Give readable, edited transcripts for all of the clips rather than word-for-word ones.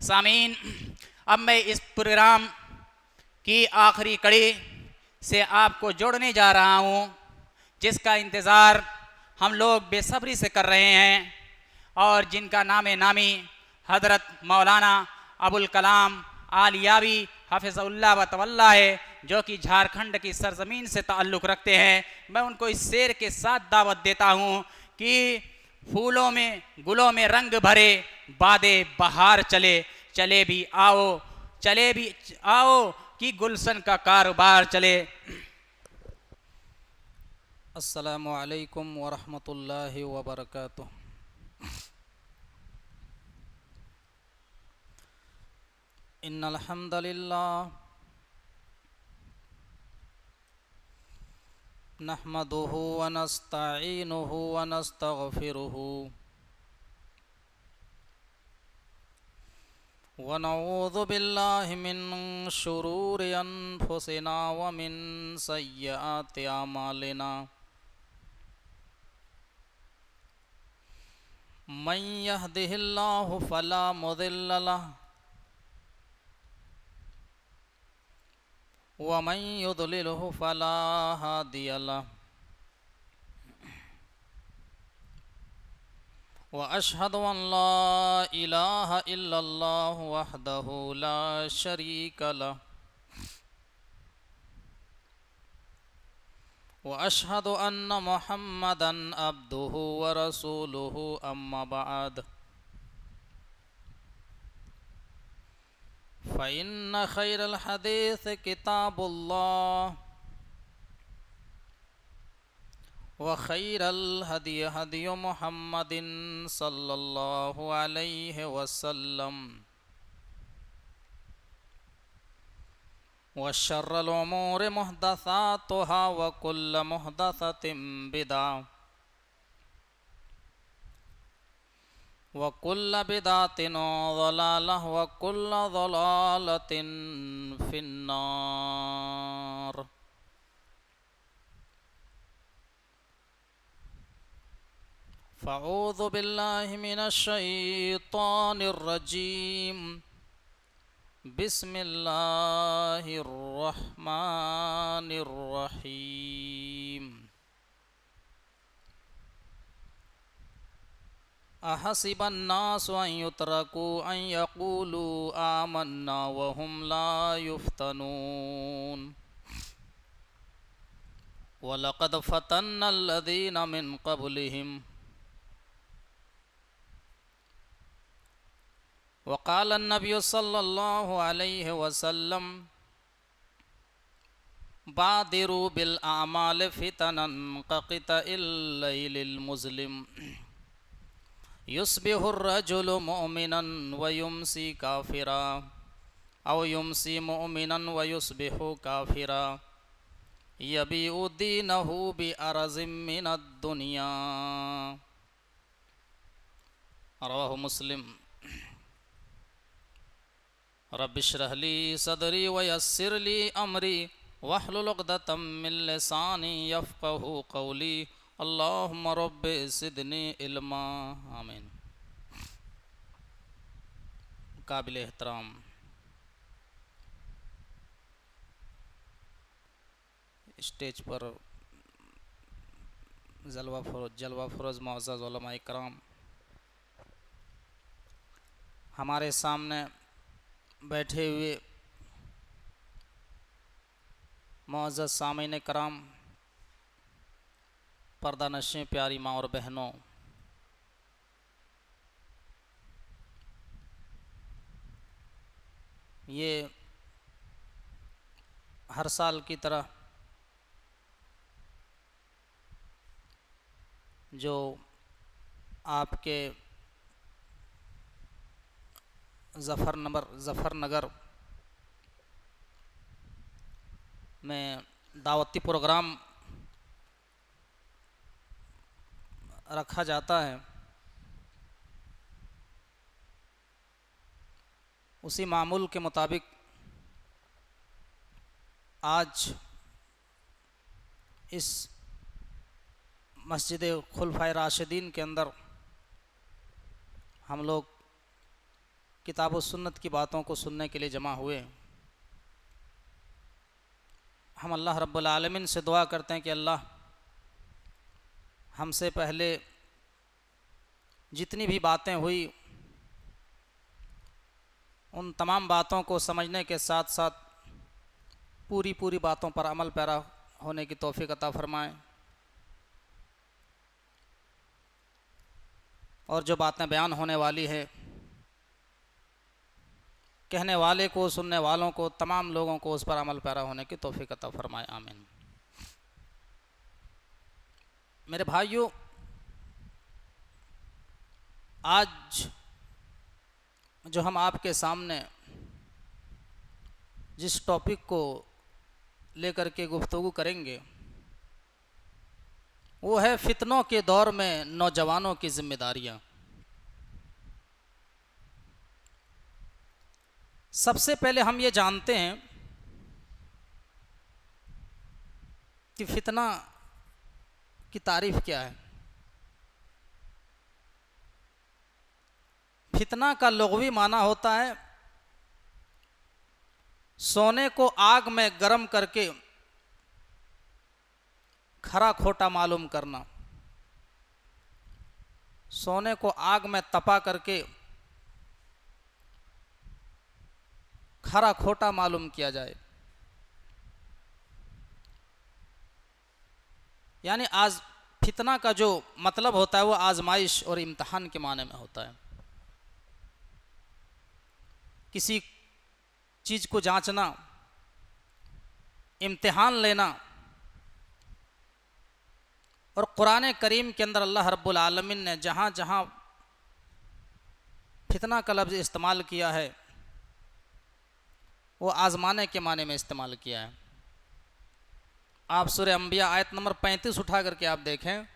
सामीन, अब मैं इस प्रोग्राम की आखिरी कड़ी से आपको जोड़ने जा रहा हूँ, जिसका इंतज़ार हम लोग बेसब्री से कर रहे हैं और जिनका नामे नामी हज़रत मौलाना अबुल कलाम आलियावी हाफिज़हुल्लाह व तवल्ला है, जो कि झारखंड की सरज़मीन से ताल्लुक़ रखते हैं। मैं उनको इस शेर के साथ दावत देता हूँ कि फूलों में गुलों में रंग भरे बादे बहार चले, चले भी आओ कि गुलशन का कारोबार चले। अस्सलामु अलैकुम वरहमतुल्लाहि वबरकातुह। इन्नल हम्दलिल्लाह नहमदुहु व नस्तईनुहु व नस्तगफिरुहु व नऊज़ु बिल्लाहि मिन शुरूरि अनफुसिना व मिन सय्यिआति अमालिना। मन यहदिहिल्लाहु फला मुदिल्ल लहु व मन युद्लिलहु फला हादिय लहु। व अशहदु अन ला इलाहा इल्लल्लाहु वहदहु ला शरीक लहु व अशहदु अन्न मुहम्मदन अब्दुहु व रसूलुहु अम्मा बअद। फ़इन्न खैरल हदीस किताबुल्लाह व खैरल हदी हदी मुहम्मदिन सल्लल्लाहु अलैहि वसल्लम व शर्रल उमूरि मुहदसातुहा व कुल्ल मुहदसतिन बिदअ व कुल्ल बिदअतिन ज़लालह व कुल्ल ज़लालतिन फिन्नार। फ़अऊज़ु बिल्लाहि मिनश शैतानिर रजीम। बिस्मिल्लाहिर रहमानिर रहीम। अहसिबन नासु अन युतरकू अन यक़ूलू आमन्ना व हुम ला युफ्तनून। व लक़द फ़तन्नल लज़ीना मिन क़ब्लिहिम वक़ाल नबी सल्लल्लाहु अलैहि वसल्लम बादिरू बिल आमाल फितनन कक़ितइल लैलिल मुज़लिम युस्बिहुर रजुलु मुअमिनन व युमसी काफ़िरा औ युमसी मुअमिनन व युस्बिहु काफ़िरा यबीउ दीनहु बिअरज़िम मिनद दुनिया। रवाहु मुस्लिम। रब्बिश्रह ली सदरी व यस्सिर ली अमरी वहलुल उक़दतम मिन लिसानी यफ़क़हू क़ौली। अल्लाहुम्मा रब्बि ज़िदनी इल्मा। आमीन। काबिल एहतराम स्टेज पर जलवा फरोज़ मुअज़्ज़ज़ उलमा इकराम, हमारे सामने बैठे हुए मुअज़्ज़ज़ सामीन कराम, पर्दा नशीं प्यारी माँ और बहनों, ये हर साल की तरह जो आपके ज़फ़रनगर में दावती प्रोग्राम रखा जाता है उसी मामूल के मुताबिक आज इस मस्जिद खुलफाए राशिदीन के अंदर हम लोग किताब व सुन्नत की बातों को सुनने के लिए जमा हुए। हम अल्लाह रब्बुल आलमीन से दुआ करते हैं कि अल्लाह हमसे पहले जितनी भी बातें हुई उन तमाम बातों को समझने के साथ साथ पूरी बातों पर अमल पैरा होने की तौफीक अता फरमाएं, और जो बातें बयान होने वाली है कहने वाले को, सुनने वालों को, तमाम लोगों को उस पर अमल पैरा होने की तौफीक अता फरमाए, आमीन। मेरे भाइयों, आज जो हम आपके सामने जिस टॉपिक को लेकर के गुफ्तगू करेंगे वो है फितनों के दौर में नौजवानों की जिम्मेदारियां। सबसे पहले हम ये जानते हैं कि फितना की तारीफ क्या है। फितना का लुग़वी माना होता है सोने को आग में गर्म करके खरा खोटा मालूम करना, सोने को आग में तपा करके खरा खोटा मालूम किया जाए। यानी आज फितना का जो मतलब होता है वो आजमाइश और इम्तिहान के माने में होता है। किसी चीज़ को जांचना, इम्तिहान लेना। और कुरान करीम के अंदर अल्लाह रब्बुल आलमीन ने जहाँ जहाँ फितना का लफ्ज़ इस्तेमाल किया है वो आज़माने के माने में इस्तेमाल किया है। आप सूरह अंबिया आयत नंबर 35 उठा करके आप देखें,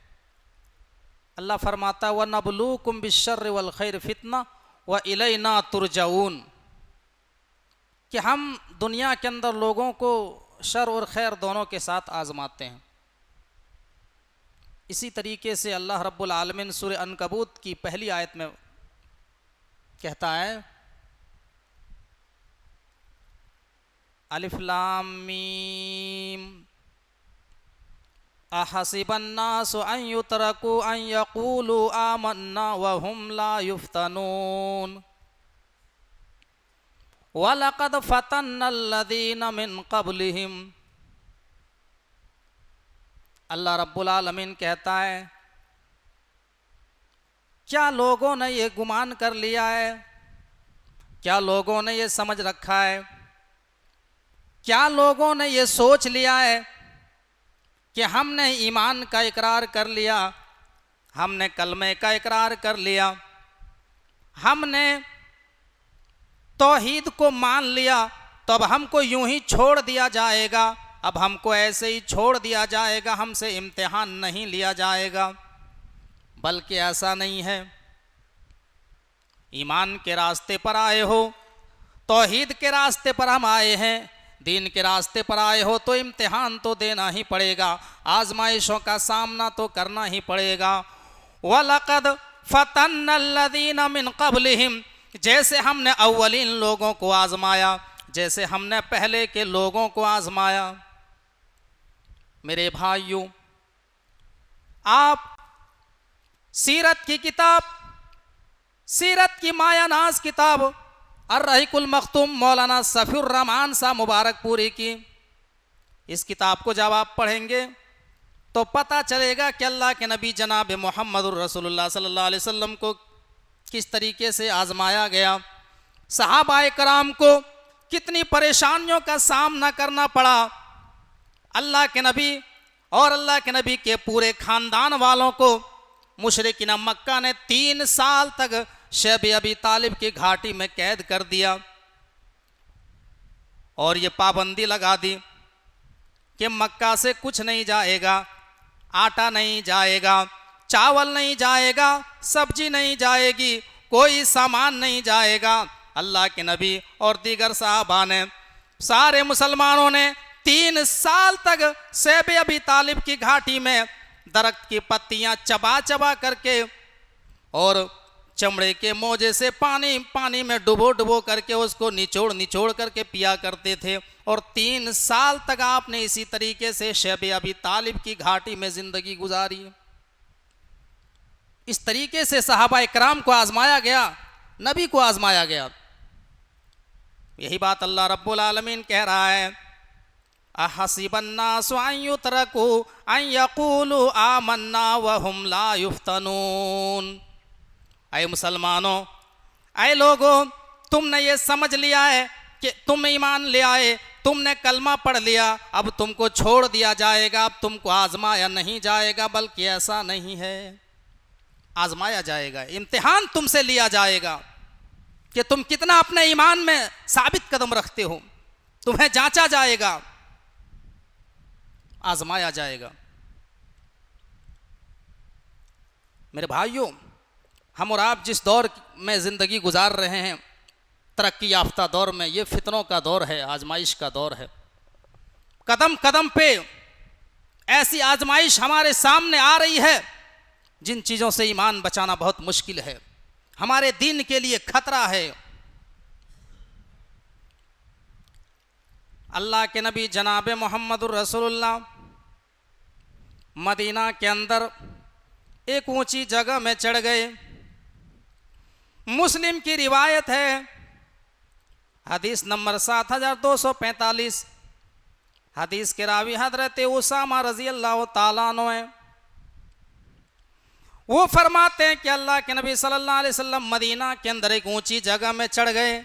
अल्लाह फरमाता है व नबलूकुम बिश्शर्रि वल खैर फितना व इलैना तुरजाऊन, कि हम दुनिया के अंदर लोगों को शर और खैर दोनों के साथ आज़माते हैं। इसी तरीके से अल्लाह रब्बुल आलमीन सूरह अनकबूत की पहली आयत में कहता है अलिफ लाम मीम अहसिबन्नासु अन युतरकू अन यक़ूलू आमन्ना व हुम ला युफ्तनून वलक़द फ़तन्नल्लज़ीना मिन क़ब्लिहिम। अल्लाह रब्बुल आलमीन कहता है क्या लोगों ने ये गुमान कर लिया है, क्या लोगों ने ये समझ रखा है, क्या लोगों ने ये सोच लिया है कि हमने ईमान का इकरार कर लिया, हमने कलमे का इकरार कर लिया, हमने तौहीद को मान लिया तो अब हमको यूं ही छोड़ दिया जाएगा, अब हमको ऐसे ही छोड़ दिया जाएगा, हमसे इम्तिहान नहीं लिया जाएगा। बल्कि ऐसा नहीं है। ईमान के रास्ते पर आए हो, तौहीद के रास्ते पर हम आए हैं, दीन के रास्ते पर आए हो तो इम्तिहान तो देना ही पड़ेगा, आजमाइशों का सामना तो करना ही पड़ेगा। वलक़द फ़तन्नल्लज़ीना मिन क़ब्लिहिम, जैसे हमने अव्वलीन लोगों को आजमाया, जैसे हमने पहले के लोगों को आजमाया। मेरे भाइयों, आप सीरत की किताब, सीरत की मायानाज किताब अर्रहीकुल मख्तूम मौलाना सफ़ीउर रहमान साहब मुबारकपुरी की, इस किताब को जब आप पढ़ेंगे तो पता चलेगा कि अल्लाह के नबी जनाब मोहम्मदुर रसूलुल्लाह सल्लल्लाहु अलैहि वसल्लम को किस तरीके से आजमाया गया, सहाबाए कराम को कितनी परेशानियों का सामना करना पड़ा। अल्लाह के नबी और अल्लाह के नबी के पूरे ख़ानदान वालों को मुशरिकीन मक्का ने 3 साल तक शैब अबी तालिब की घाटी में कैद कर दिया और ये पाबंदी लगा दी कि मक्का से कुछ नहीं जाएगा, आटा नहीं जाएगा, चावल नहीं जाएगा, सब्जी नहीं जाएगी, कोई सामान नहीं जाएगा। अल्लाह के नबी और दीगर साहबा ने, सारे मुसलमानों ने 3 साल तक सैब अबी तालिब की घाटी में दरख्त की पत्तियां चबा चबा करके और चमड़े के मोजे से पानी में डुबो करके उसको निचोड़ करके पिया करते थे। और 3 साल तक आपने इसी तरीके से सैब अबी तालिब की घाटी में जिंदगी गुजारी। इस तरीके से सहाबा इकराम को आजमाया गया, नबी को आजमाया गया। यही बात अल्लाह रब्बुल आलमीन कह रहा है, अहसिबन्नासु अन युतरकू अन यक़ूलू आमन्ना वहुम ला युफ्तनून। ऐ मुसलमानों, ऐ लोगों, तुमने ये समझ लिया है कि तुम ईमान ले आए, तुमने कलमा पढ़ लिया, अब तुमको छोड़ दिया जाएगा, अब तुमको आजमाया नहीं जाएगा। बल्कि ऐसा नहीं है, आजमाया जाएगा, इम्तिहान तुमसे लिया जाएगा कि तुम कितना अपने ईमान में साबित कदम रखते हो। तुम्हें जांचा जाएगा, आजमाया जाएगा। मेरे भाइयों, हम और आप जिस दौर में ज़िंदगी गुजार रहे हैं, तरक्की याफ्ता दौर में, ये फितनों का दौर है, आजमाइश का दौर है। कदम कदम पे ऐसी आजमाइश हमारे सामने आ रही है जिन चीज़ों से ईमान बचाना बहुत मुश्किल है, हमारे दीन के लिए खतरा है। अल्लाह के नबी जनाब मोहम्मदुर रसूलुल्लाह मदीना के अंदर एक ऊंची जगह में चढ़ गए। मुस्लिम की रिवायत है, हदीस नंबर 7245, हदीस के रावी हजरत उसामा रजी अल्लाह ताला अन्हु हैं। वो फरमाते हैं कि अल्लाह के नबी सल्लल्लाहु अलैहि वसल्लम मदीना के अंदर एक ऊंची जगह में चढ़ गए।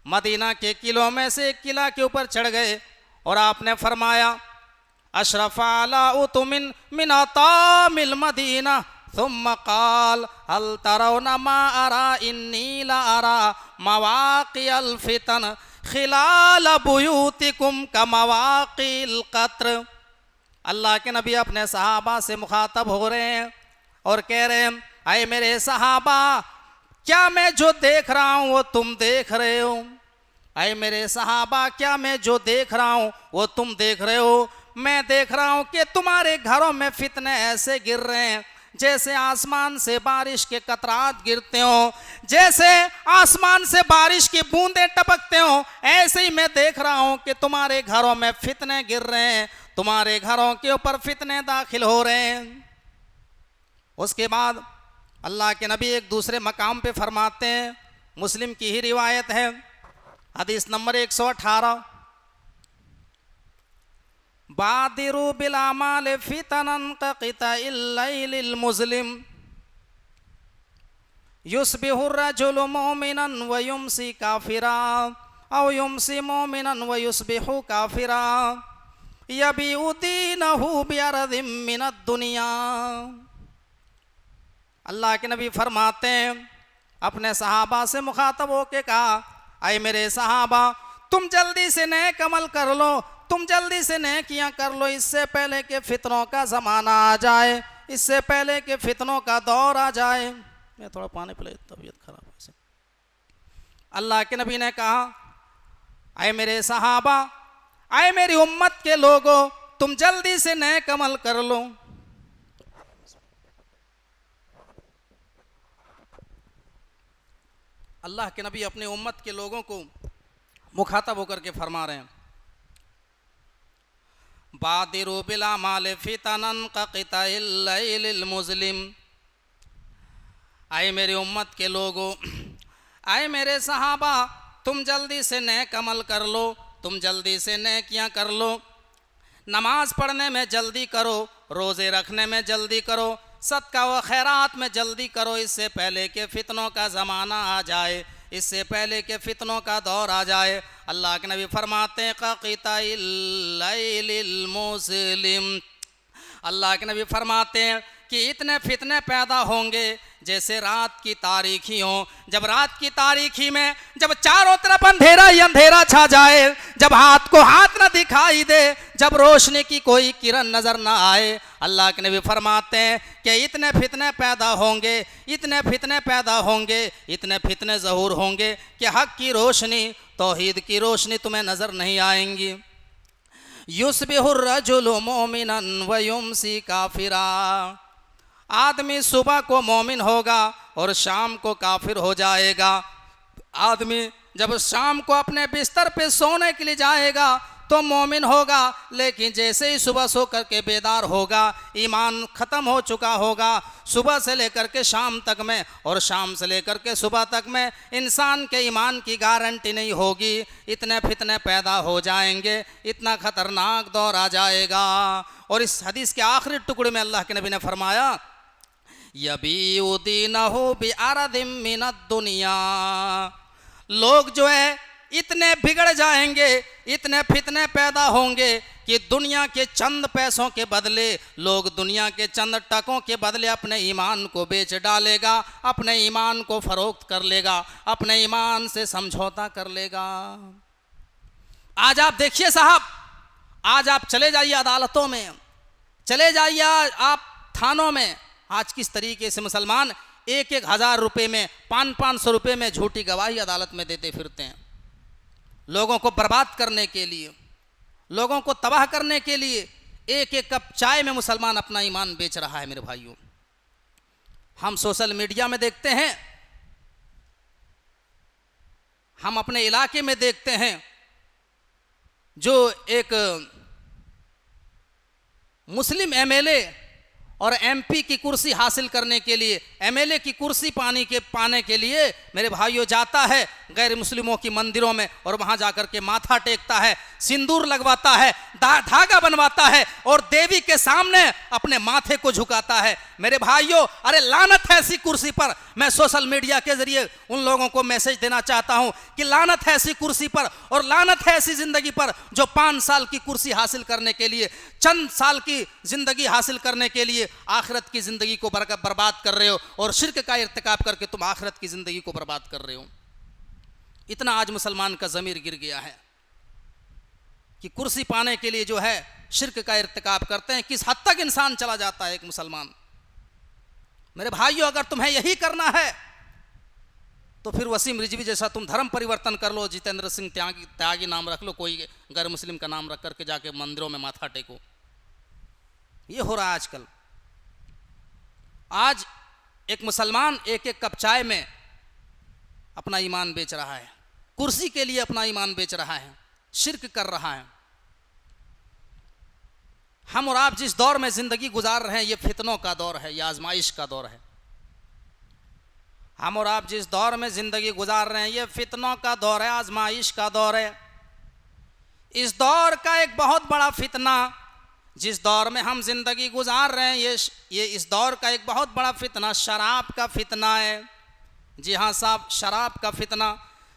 मदीना के किलों में से एक किला के ऊपर चढ़ गए और आपने फरमाया, अशरफ अला उतमिन मिन अतामिल मदीना थुम्मा क़ाल हल तरौना मा अरा इन्नी ला अरा मवाक़िअल फितन खिलाल बुयूतिकुम कमवाक़िल क़त्र। अल्लाह के नबी अपने सहाबा से मुखातब हो रहे हैं और कह रहे हैं, आए मेरे सहाबा, क्या मैं जो देख रहा हूँ वो तुम देख रहे हो? आए मेरे सहाबा, क्या मैं जो देख रहा हूँ वो तुम देख रहे हो? मैं देख रहा हूँ कि तुम्हारे घरों में फितने ऐसे गिर रहे हैं जैसे आसमान से बारिश के कतरात गिरते हो, जैसे आसमान से बारिश की बूंदें टपकते हो। ऐसे ही मैं देख रहा हूँ कि तुम्हारे घरों में फितने गिर रहे हैं, तुम्हारे घरों के ऊपर फितने दाखिल हो रहे हैं। उसके बाद अल्लाह के नबी एक दूसरे मकाम पे फरमाते हैं, मुस्लिम की ही रिवायत है, हदीस नंबर 118, बादिरू बिल आमाल फितनन कक़िताइल लैलिल मुज़लिम युस्बिहु रजुलु मुमिनन व युमसी काफिरा औ युमसी मुमिनन व युस्बिहु काफिरा यबीउ दीनहु बिअरदिम मिनद दुनिया। अल्लाह के नबी फरमाते हैं, अपने सहाबा से मुखातब होके कहा, आए मेरे सहाबा, तुम जल्दी से नेक अमल कर लो, तुम जल्दी से नेकियां कर लो, इससे पहले कि फितनों का ज़माना आ जाए, इससे पहले कि फितनों का दौर आ जाए। मैं थोड़ा पानी पिला, तबीयत खराब है। अल्लाह के नबी ने कहा, आए मेरे सहाबा, आए मेरी उम्मत के लोगों, तुम जल्दी से नेक अमल कर लो। अल्लाह के नबी अपने उम्मत के लोगों को मुखातब होकर के फरमा रहे हैं, बादिरू बिल आमाल फितनन कक़िताइल लैलिल मुज़लिम। आए मेरी उम्मत के लोगों, आए मेरे सहाबा, तुम जल्दी से नेक अमल कर लो, तुम जल्दी से नेकियां कर लो, नमाज पढ़ने में जल्दी करो, रोज़े रखने में जल्दी करो, सदका व खैरात में जल्दी करो, इससे पहले कि फितनों का ज़माना आ जाए, इससे पहले कि फितनों का दौर आ जाए। अल्लाह के नबी फरमाते हैं, क़क़िताइल लैलिल मुज़लिम। अल्लाह के नबी फरमाते हैं कि इतने फितने पैदा होंगे जैसे रात की तारीखी हो। जब रात की तारीखी में जब चारों तरफ अंधेरा ही अंधेरा छा जाए, जब हाथ को हाथ न दिखाई दे, जब रोशनी की कोई किरण नजर न आए, अल्लाह के नबी फरमाते हैं कि इतने फितने पैदा होंगे, इतने फितने पैदा होंगे, इतने फितने ज़हूर होंगे कि हक़ की रोशनी, तौहीद की रोशनी तुम्हें नज़र नहीं आएंगी। युस्बिहुर रजुलु मोमिनन व युमसी काफिरा, आदमी सुबह को मोमिन होगा और शाम को काफिर हो जाएगा। आदमी जब शाम को अपने बिस्तर पे सोने के लिए जाएगा तो मोमिन होगा, लेकिन जैसे ही सुबह सो करके बेदार होगा ईमान ख़त्म हो चुका होगा। सुबह से लेकर के शाम तक में और शाम से लेकर के सुबह तक में इंसान के ईमान की गारंटी नहीं होगी। इतने फितने पैदा हो जाएंगे, इतना ख़तरनाक दौर आ जाएगा। और इस हदीस के आखिरी टुकड़े में अल्लाह के नबी ने फरमाया यबीउ दीनहु बिअरदिम मिनद दुनिया, लोग जो है इतने बिगड़ जाएंगे, इतने फितने पैदा होंगे कि दुनिया के चंद पैसों के बदले, लोग दुनिया के चंद टकों के बदले अपने ईमान को बेच डालेगा, अपने ईमान को फरोख्त कर लेगा, अपने ईमान से समझौता कर लेगा। आज आप देखिए साहब, आज आप चले जाइए अदालतों में, चले जाइए आप थानों में, आज किस तरीके से मुसलमान 1-1 हज़ार रुपये में, 500-500 रुपये में झूठी गवाही अदालत में देते फिरते हैं। लोगों को बर्बाद करने के लिए, लोगों को तबाह करने के लिए 1-1 कप चाय में मुसलमान अपना ईमान बेच रहा है। मेरे भाइयों, हम सोशल मीडिया में देखते हैं, हम अपने इलाके में देखते हैं, जो एक मुस्लिम एमएलए और एमपी की कुर्सी हासिल करने के लिए, एमएलए की कुर्सी पाने के लिए मेरे भाइयों जाता है गैर मुस्लिमों की मंदिरों में और वहां जाकर के माथा टेकता है, सिंदूर लगवाता है, धागा बनवाता है और देवी के सामने अपने माथे को झुकाता है। मेरे भाइयों, अरे लानत है ऐसी कुर्सी पर। मैं सोशल मीडिया के जरिए उन लोगों को मैसेज देना चाहता हूं कि लानत है ऐसी कुर्सी पर और लानत है ऐसी जिंदगी पर जो 5 साल की कुर्सी हासिल करने के लिए, चंद साल की जिंदगी हासिल करने के लिए आखिरत की जिंदगी को बर्बाद कर रहे हो और शिर्क का इर्तिकाब करके तुम आखिरत की जिंदगी को बर्बाद कर रहे हो। इतना आज मुसलमान का ज़मीर गिर गया है कि कुर्सी पाने के लिए जो है शिर्क का इर्तिकाब करते हैं। किस हद तक इंसान चला जाता है एक मुसलमान। मेरे भाइयों, अगर तुम्हें यही करना है तो फिर वसीम रिजवी जैसा तुम धर्म परिवर्तन कर लो, जितेंद्र सिंह त्यागी नाम रख लो, कोई गैर मुस्लिम का नाम रख करके जाके मंदिरों में माथा टेको। ये हो रहा है आजकल। आज एक मुसलमान 1-1 कप चाय में अपना ईमान बेच रहा है, कुर्सी के लिए अपना ईमान बेच रहा है, शिर्क कर रहा है। हम और आप जिस दौर में जिंदगी गुजार रहे हैं ये फितनों का दौर है, ये आजमाइश का दौर है। हम और आप जिस दौर में जिंदगी गुजार रहे हैं ये फितनों का दौर है, आजमाइश का दौर है। इस दौर का एक बहुत बड़ा फितना, जिस दौर में हम जिंदगी गुजार रहे हैं ये इस दौर का एक बहुत बड़ा फितना शराब का फितना है। जी हाँ साहब, शराब का फितना,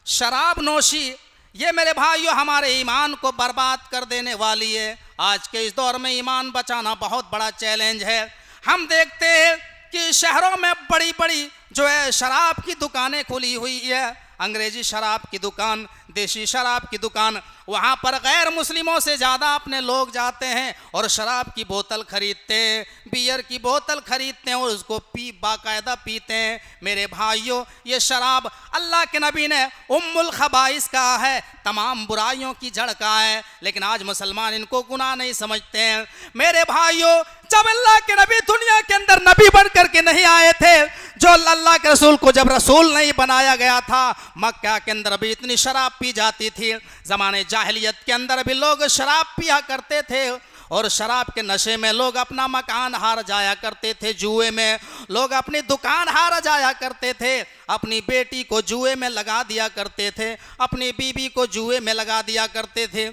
शराब नोशी, ये मेरे भाइयों हमारे ईमान को बर्बाद कर देने वाली है। आज के इस दौर में ईमान बचाना बहुत बड़ा चैलेंज है। हम देखते हैं कि शहरों में बड़ी बड़ी जो है शराब की दुकानें खुली हुई है, अंग्रेजी शराब की दुकान, देशी शराब की दुकान, वहाँ पर गैर मुस्लिमों से ज़्यादा अपने लोग जाते हैं और शराब की बोतल खरीदते हैं, बियर की बोतल खरीदते हैं और उसको बाकायदा पीते हैं। मेरे भाइयों, ये शराब अल्लाह के नबी ने उम्मुल खबाइस कहा है, तमाम बुराइयों की जड़ कहा है, लेकिन आज मुसलमान इनको गुनाह नहीं समझते हैं। मेरे भाइयों, जब अल्लाह के नबी दुनिया के अंदर नबी बन करके नहीं आए थे, जो अल्लाह के रसूल को जब रसूल नहीं बनाया गया था, मक्का के अंदर भी इतनी शराब पी जाती थी। ज़माने जाहिलियत के अंदर भी लोग शराब पिया करते थे और शराब के नशे में लोग अपना मकान हार जाया करते थे, जुए में लोग अपनी दुकान हार जाया करते थे, अपनी बेटी को जुए में लगा दिया करते थे, अपनी बीबी को जुए में लगा दिया करते थे।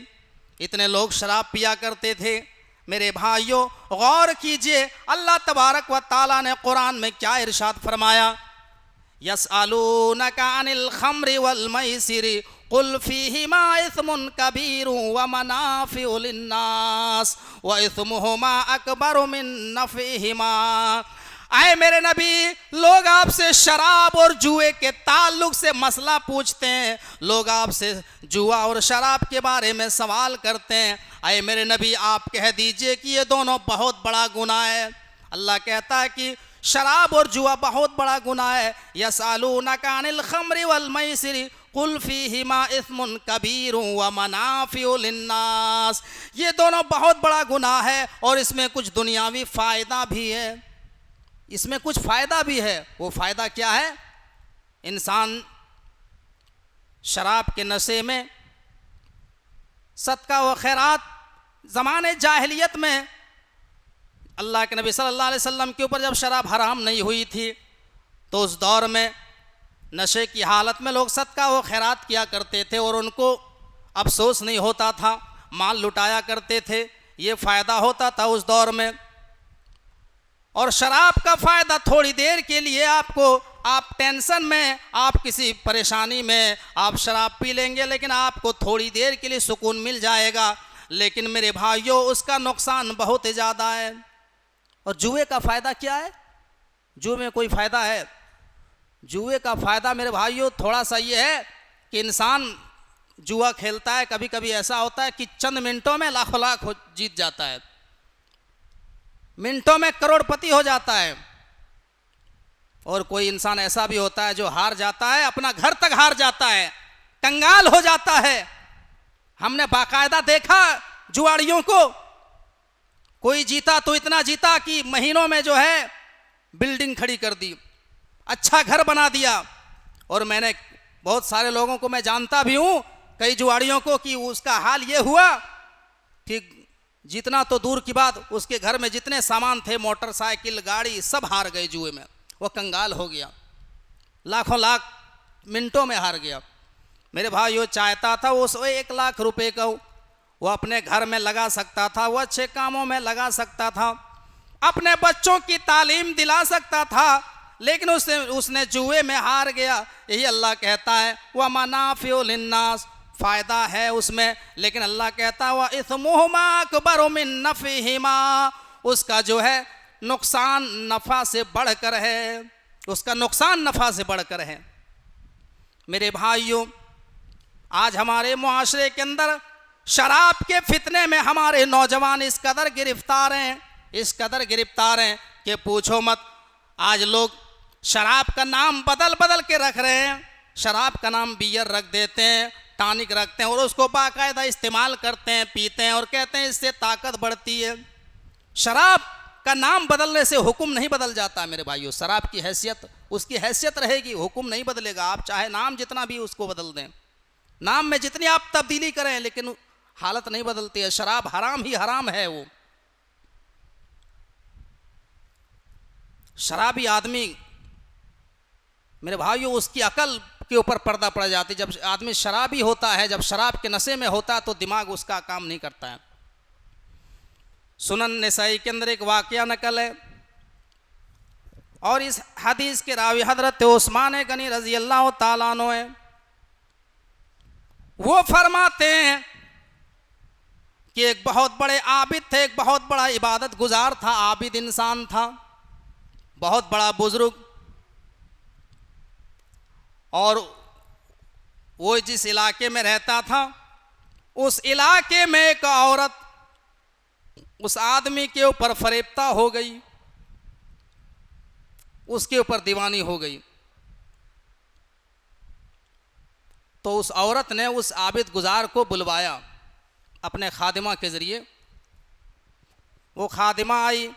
इतने लोग शराब पिया करते थे। मेरे भाइयों, गौर कीजिए अल्लाह तबारक व ताला ने कुरान में क्या इरशाद फरमाया, यसअलूनका अनिल खम्रि वल मैसिरि कुल फीहिमा इस्मुन कबीरु व मनाफिउ लिन्नास व इस्मुहुमा अकबरु मिन नफिहिमा। आए मेरे नबी, लोग आपसे शराब और जुए के ताल्लुक से मसला पूछते हैं, लोग आपसे जुआ और शराब के बारे में सवाल करते हैं। अय मेरे नबी आप कह दीजिए कि ये दोनों बहुत बड़ा गुनाह है। अल्लाह कहता है कि शराब और जुआ बहुत बड़ा गुनाह है। यसअलूनका अनिल खम्रि वल मैसिरि कुल फीहिमा इस्मुन कबीरुन व मनाफिउ लिन्नास। ये दोनों बहुत बड़ा गुनाह है और इसमें कुछ दुनियावी फ़ायदा भी है। इसमें कुछ फ़ायदा भी है। वो फ़ायदा क्या है? इंसान शराब के नशे में सदका व खैरात, ज़माने जाहिलियत में अल्लाह के नबी सल्लल्लाहु अलैहि वसल्लम के ऊपर जब शराब हराम नहीं हुई थी तो उस दौर में नशे की हालत में लोग सदका व खैरात किया करते थे और उनको अफसोस नहीं होता था, माल लुटाया करते थे। ये फ़ायदा होता था उस दौर में। और शराब का फ़ायदा थोड़ी देर के लिए आपको, आप टेंशन में, आप किसी परेशानी में आप शराब पी लेंगे, लेकिन आपको थोड़ी देर के लिए सुकून मिल जाएगा। लेकिन मेरे भाइयों उसका नुकसान बहुत ज़्यादा है। और जुए का फ़ायदा क्या है? जुए में कोई फ़ायदा है? जुए का फ़ायदा मेरे भाइयों थोड़ा सा ये है कि इंसान जुआ खेलता है, कभी कभी ऐसा होता है कि चंद मिनटों में लाखों लाख जीत जाता है, मिनटों में करोड़पति हो जाता है। और कोई इंसान ऐसा भी होता है जो हार जाता है, अपना घर तक हार जाता है, कंगाल हो जाता है। हमने बाकायदा देखा जुआड़ियों को, कोई जीता तो इतना जीता कि महीनों में जो है बिल्डिंग खड़ी कर दी, अच्छा घर बना दिया। और मैंने बहुत सारे लोगों को मैं जानता भी हूँ, कई जुआड़ियों को, कि उसका हाल ये हुआ कि जितना तो दूर की बात, उसके घर में जितने सामान थे, मोटरसाइकिल, गाड़ी, सब हार गए जुए में। वो कंगाल हो गया, लाखों लाख मिनटों में हार गया। मेरे भाई वो चाहता था वो 1 लाख रुपए का वो अपने घर में लगा सकता था, वो अच्छे कामों में लगा सकता था, अपने बच्चों की तालीम दिला सकता था, लेकिन उसने जुए में हार गया। यही अल्लाह कहता है वह मनाफिउ लिन्नास, फ़ायदा है उसमें, लेकिन अल्लाह कहता है वह इस्मुहुमा अकबरु मिन नफ़िहिमा, उसका जो है नुकसान नफ़ा से बढ़कर है, उसका नुकसान नफ़ा से बढ़कर है। मेरे भाइयों आज हमारे मुआशरे के अंदर शराब के फितने में हमारे नौजवान इस कदर गिरफ्तार हैं, इस कदर गिरफ्तार हैं कि पूछो मत। आज लोग शराब का नाम बदल बदल के रख रहे हैं। शराब का नाम बियर रख देते हैं, टॉनिक रखते हैं और उसको बाकायदा इस्तेमाल करते हैं, पीते हैं और कहते हैं इससे ताकत बढ़ती है। शराब का नाम बदलने से हुक्म नहीं बदल जाता मेरे भाइयों। शराब की हैसियत उसकी हैसियत रहेगी, हुक्म नहीं बदलेगा। आप चाहे नाम जितना भी उसको बदल दें, नाम में जितनी आप तब्दीली करें, लेकिन हालत नहीं बदलती है। शराब हराम ही हराम है। वो शराबी आदमी मेरे भाइयों उसकी अकल के ऊपर पर्दा पड़ जाती है। जब आदमी शराबी होता है, जब शराब के नशे में होता है तो दिमाग उसका काम नहीं करता है। सुनन नसाई के अंदर एक वाकया नकल है और इस हदीस के रावी हजरत उस्मान गनी रजी अल्लाह ताला अन्हु है। वो फरमाते हैं कि एक बहुत बड़े आबिद थे, एक बहुत बड़ा इबादत गुजार था, आबिद इंसान था, बहुत बड़ा बुजुर्ग। और वो जिस इलाके में रहता था उस इलाके में एक औरत उस आदमी के ऊपर फरेबता हो गई, उसके ऊपर दीवानी हो गई। तो उस औरत ने उस आबिद गुजार को बुलवाया अपने खादिमा के ज़रिए। वो खादिमा आई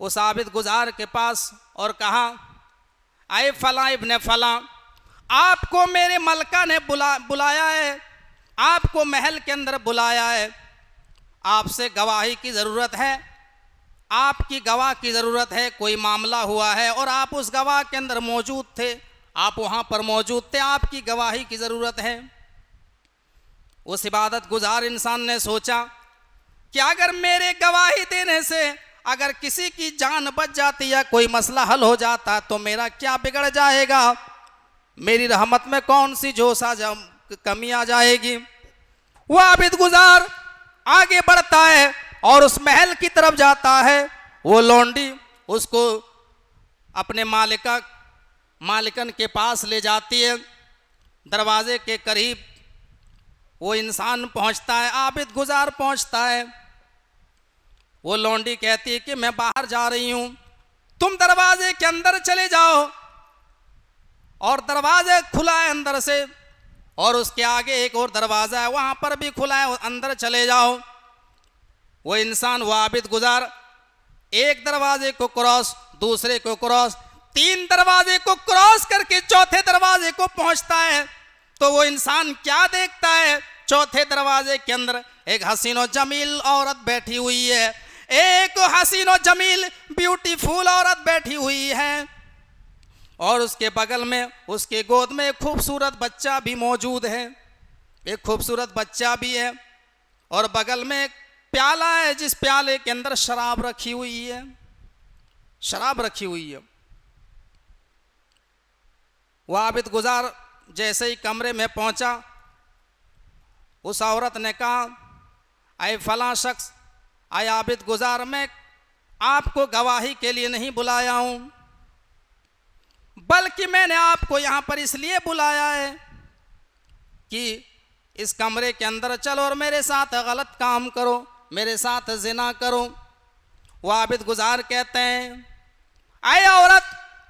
उस आबिद गुजार के पास और कहा, आए फला इब्ने फला, आपको मेरे मलका ने बुलाया है, आपको महल के अंदर बुलाया है, आपसे गवाही की ज़रूरत है, आपकी गवाह की ज़रूरत है। कोई मामला हुआ है और आप उस गवाह के अंदर मौजूद थे, आप वहाँ पर मौजूद थे, आपकी गवाही की ज़रूरत है। उस इबादत गुजार इंसान ने सोचा कि अगर मेरे गवाही देने से अगर किसी की जान बच जाती या कोई मसला हल हो जाता तो मेरा क्या बिगड़ जाएगा, मेरी रहमत में कौन सी कमी आ जाएगी। वो आबिद गुजार आगे बढ़ता है और उस महल की तरफ जाता है। वो लौंडी उसको अपने मालिकन के पास ले जाती है। दरवाजे के करीब वो इंसान पहुंचता है, आबिद गुजार पहुंचता है। वो लौंडी कहती है कि मैं बाहर जा रही हूं, तुम दरवाजे के अंदर चले जाओ। और दरवाजे खुला है अंदर से, और उसके आगे एक और दरवाजा है, वहां पर भी खुला है, अंदर चले जाओ। वो इंसान, वो आबिद गुजार एक दरवाजे को क्रॉस, दूसरे को क्रॉस, 3 दरवाजे को क्रॉस करके चौथे दरवाजे को पहुंचता है। तो वो इंसान क्या देखता है? चौथे दरवाजे के अंदर एक हसीनो जमील औरत बैठी हुई है, एक हसीनो जमील ब्यूटीफुल औरत बैठी हुई है, और उसके बगल में, उसके गोद में एक खूबसूरत बच्चा भी मौजूद है, एक खूबसूरत बच्चा भी है, और बगल में एक प्याला है जिस प्याले के अंदर शराब रखी हुई है, शराब रखी हुई है। वह आबिद गुजार जैसे ही कमरे में पहुंचा, उस औरत ने कहा, आए फलां शख्स, आए आबिद गुजार, मैं आपको गवाही के लिए नहीं बुलाया हूं, बल्कि मैंने आपको यहां पर इसलिए बुलाया है कि इस कमरे के अंदर चलो और मेरे साथ गलत काम करो, मेरे साथ जिना करो। वो आबिद गुजार कहते हैं, आए औरत,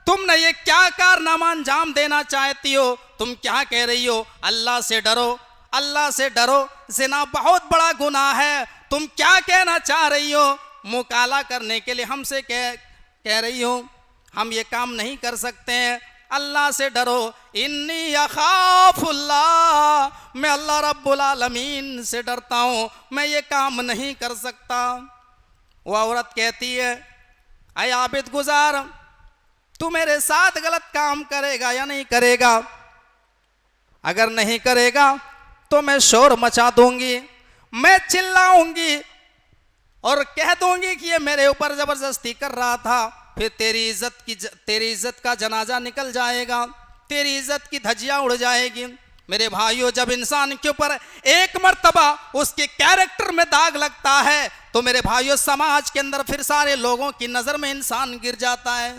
तुमने ये क्या कारनामा अंजाम देना चाहती हो? तुम क्या कह रही हो? अल्लाह से डरो, अल्लाह से डरो, जिना बहुत बड़ा गुनाह है। तुम क्या कहना चाह रही हो? मुंह काला करने के लिए हमसे कह रही हो हम ये काम नहीं कर सकते हैं। अल्लाह से डरो, इन्नी अखाफुल्लाह, मैं अल्लाह रब्बुल आलमीन से डरता हूँ, मैं ये काम नहीं कर सकता। वो औरत कहती है, अय आबिद गुजार, तू मेरे साथ गलत काम करेगा या नहीं करेगा? अगर नहीं करेगा तो मैं शोर मचा दूंगी, मैं चिल्लाऊंगी और कह दूंगी कि ये मेरे ऊपर जबरदस्ती कर रहा था। फिर तेरी इज्जत का जनाजा निकल जाएगा, तेरी इज्जत की धज्जियां उड़ जाएगी। मेरे भाइयों, जब इंसान के ऊपर एक मर्तबा उसके कैरेक्टर में दाग लगता है तो मेरे भाइयों, समाज के अंदर फिर सारे लोगों की नजर में इंसान गिर जाता है।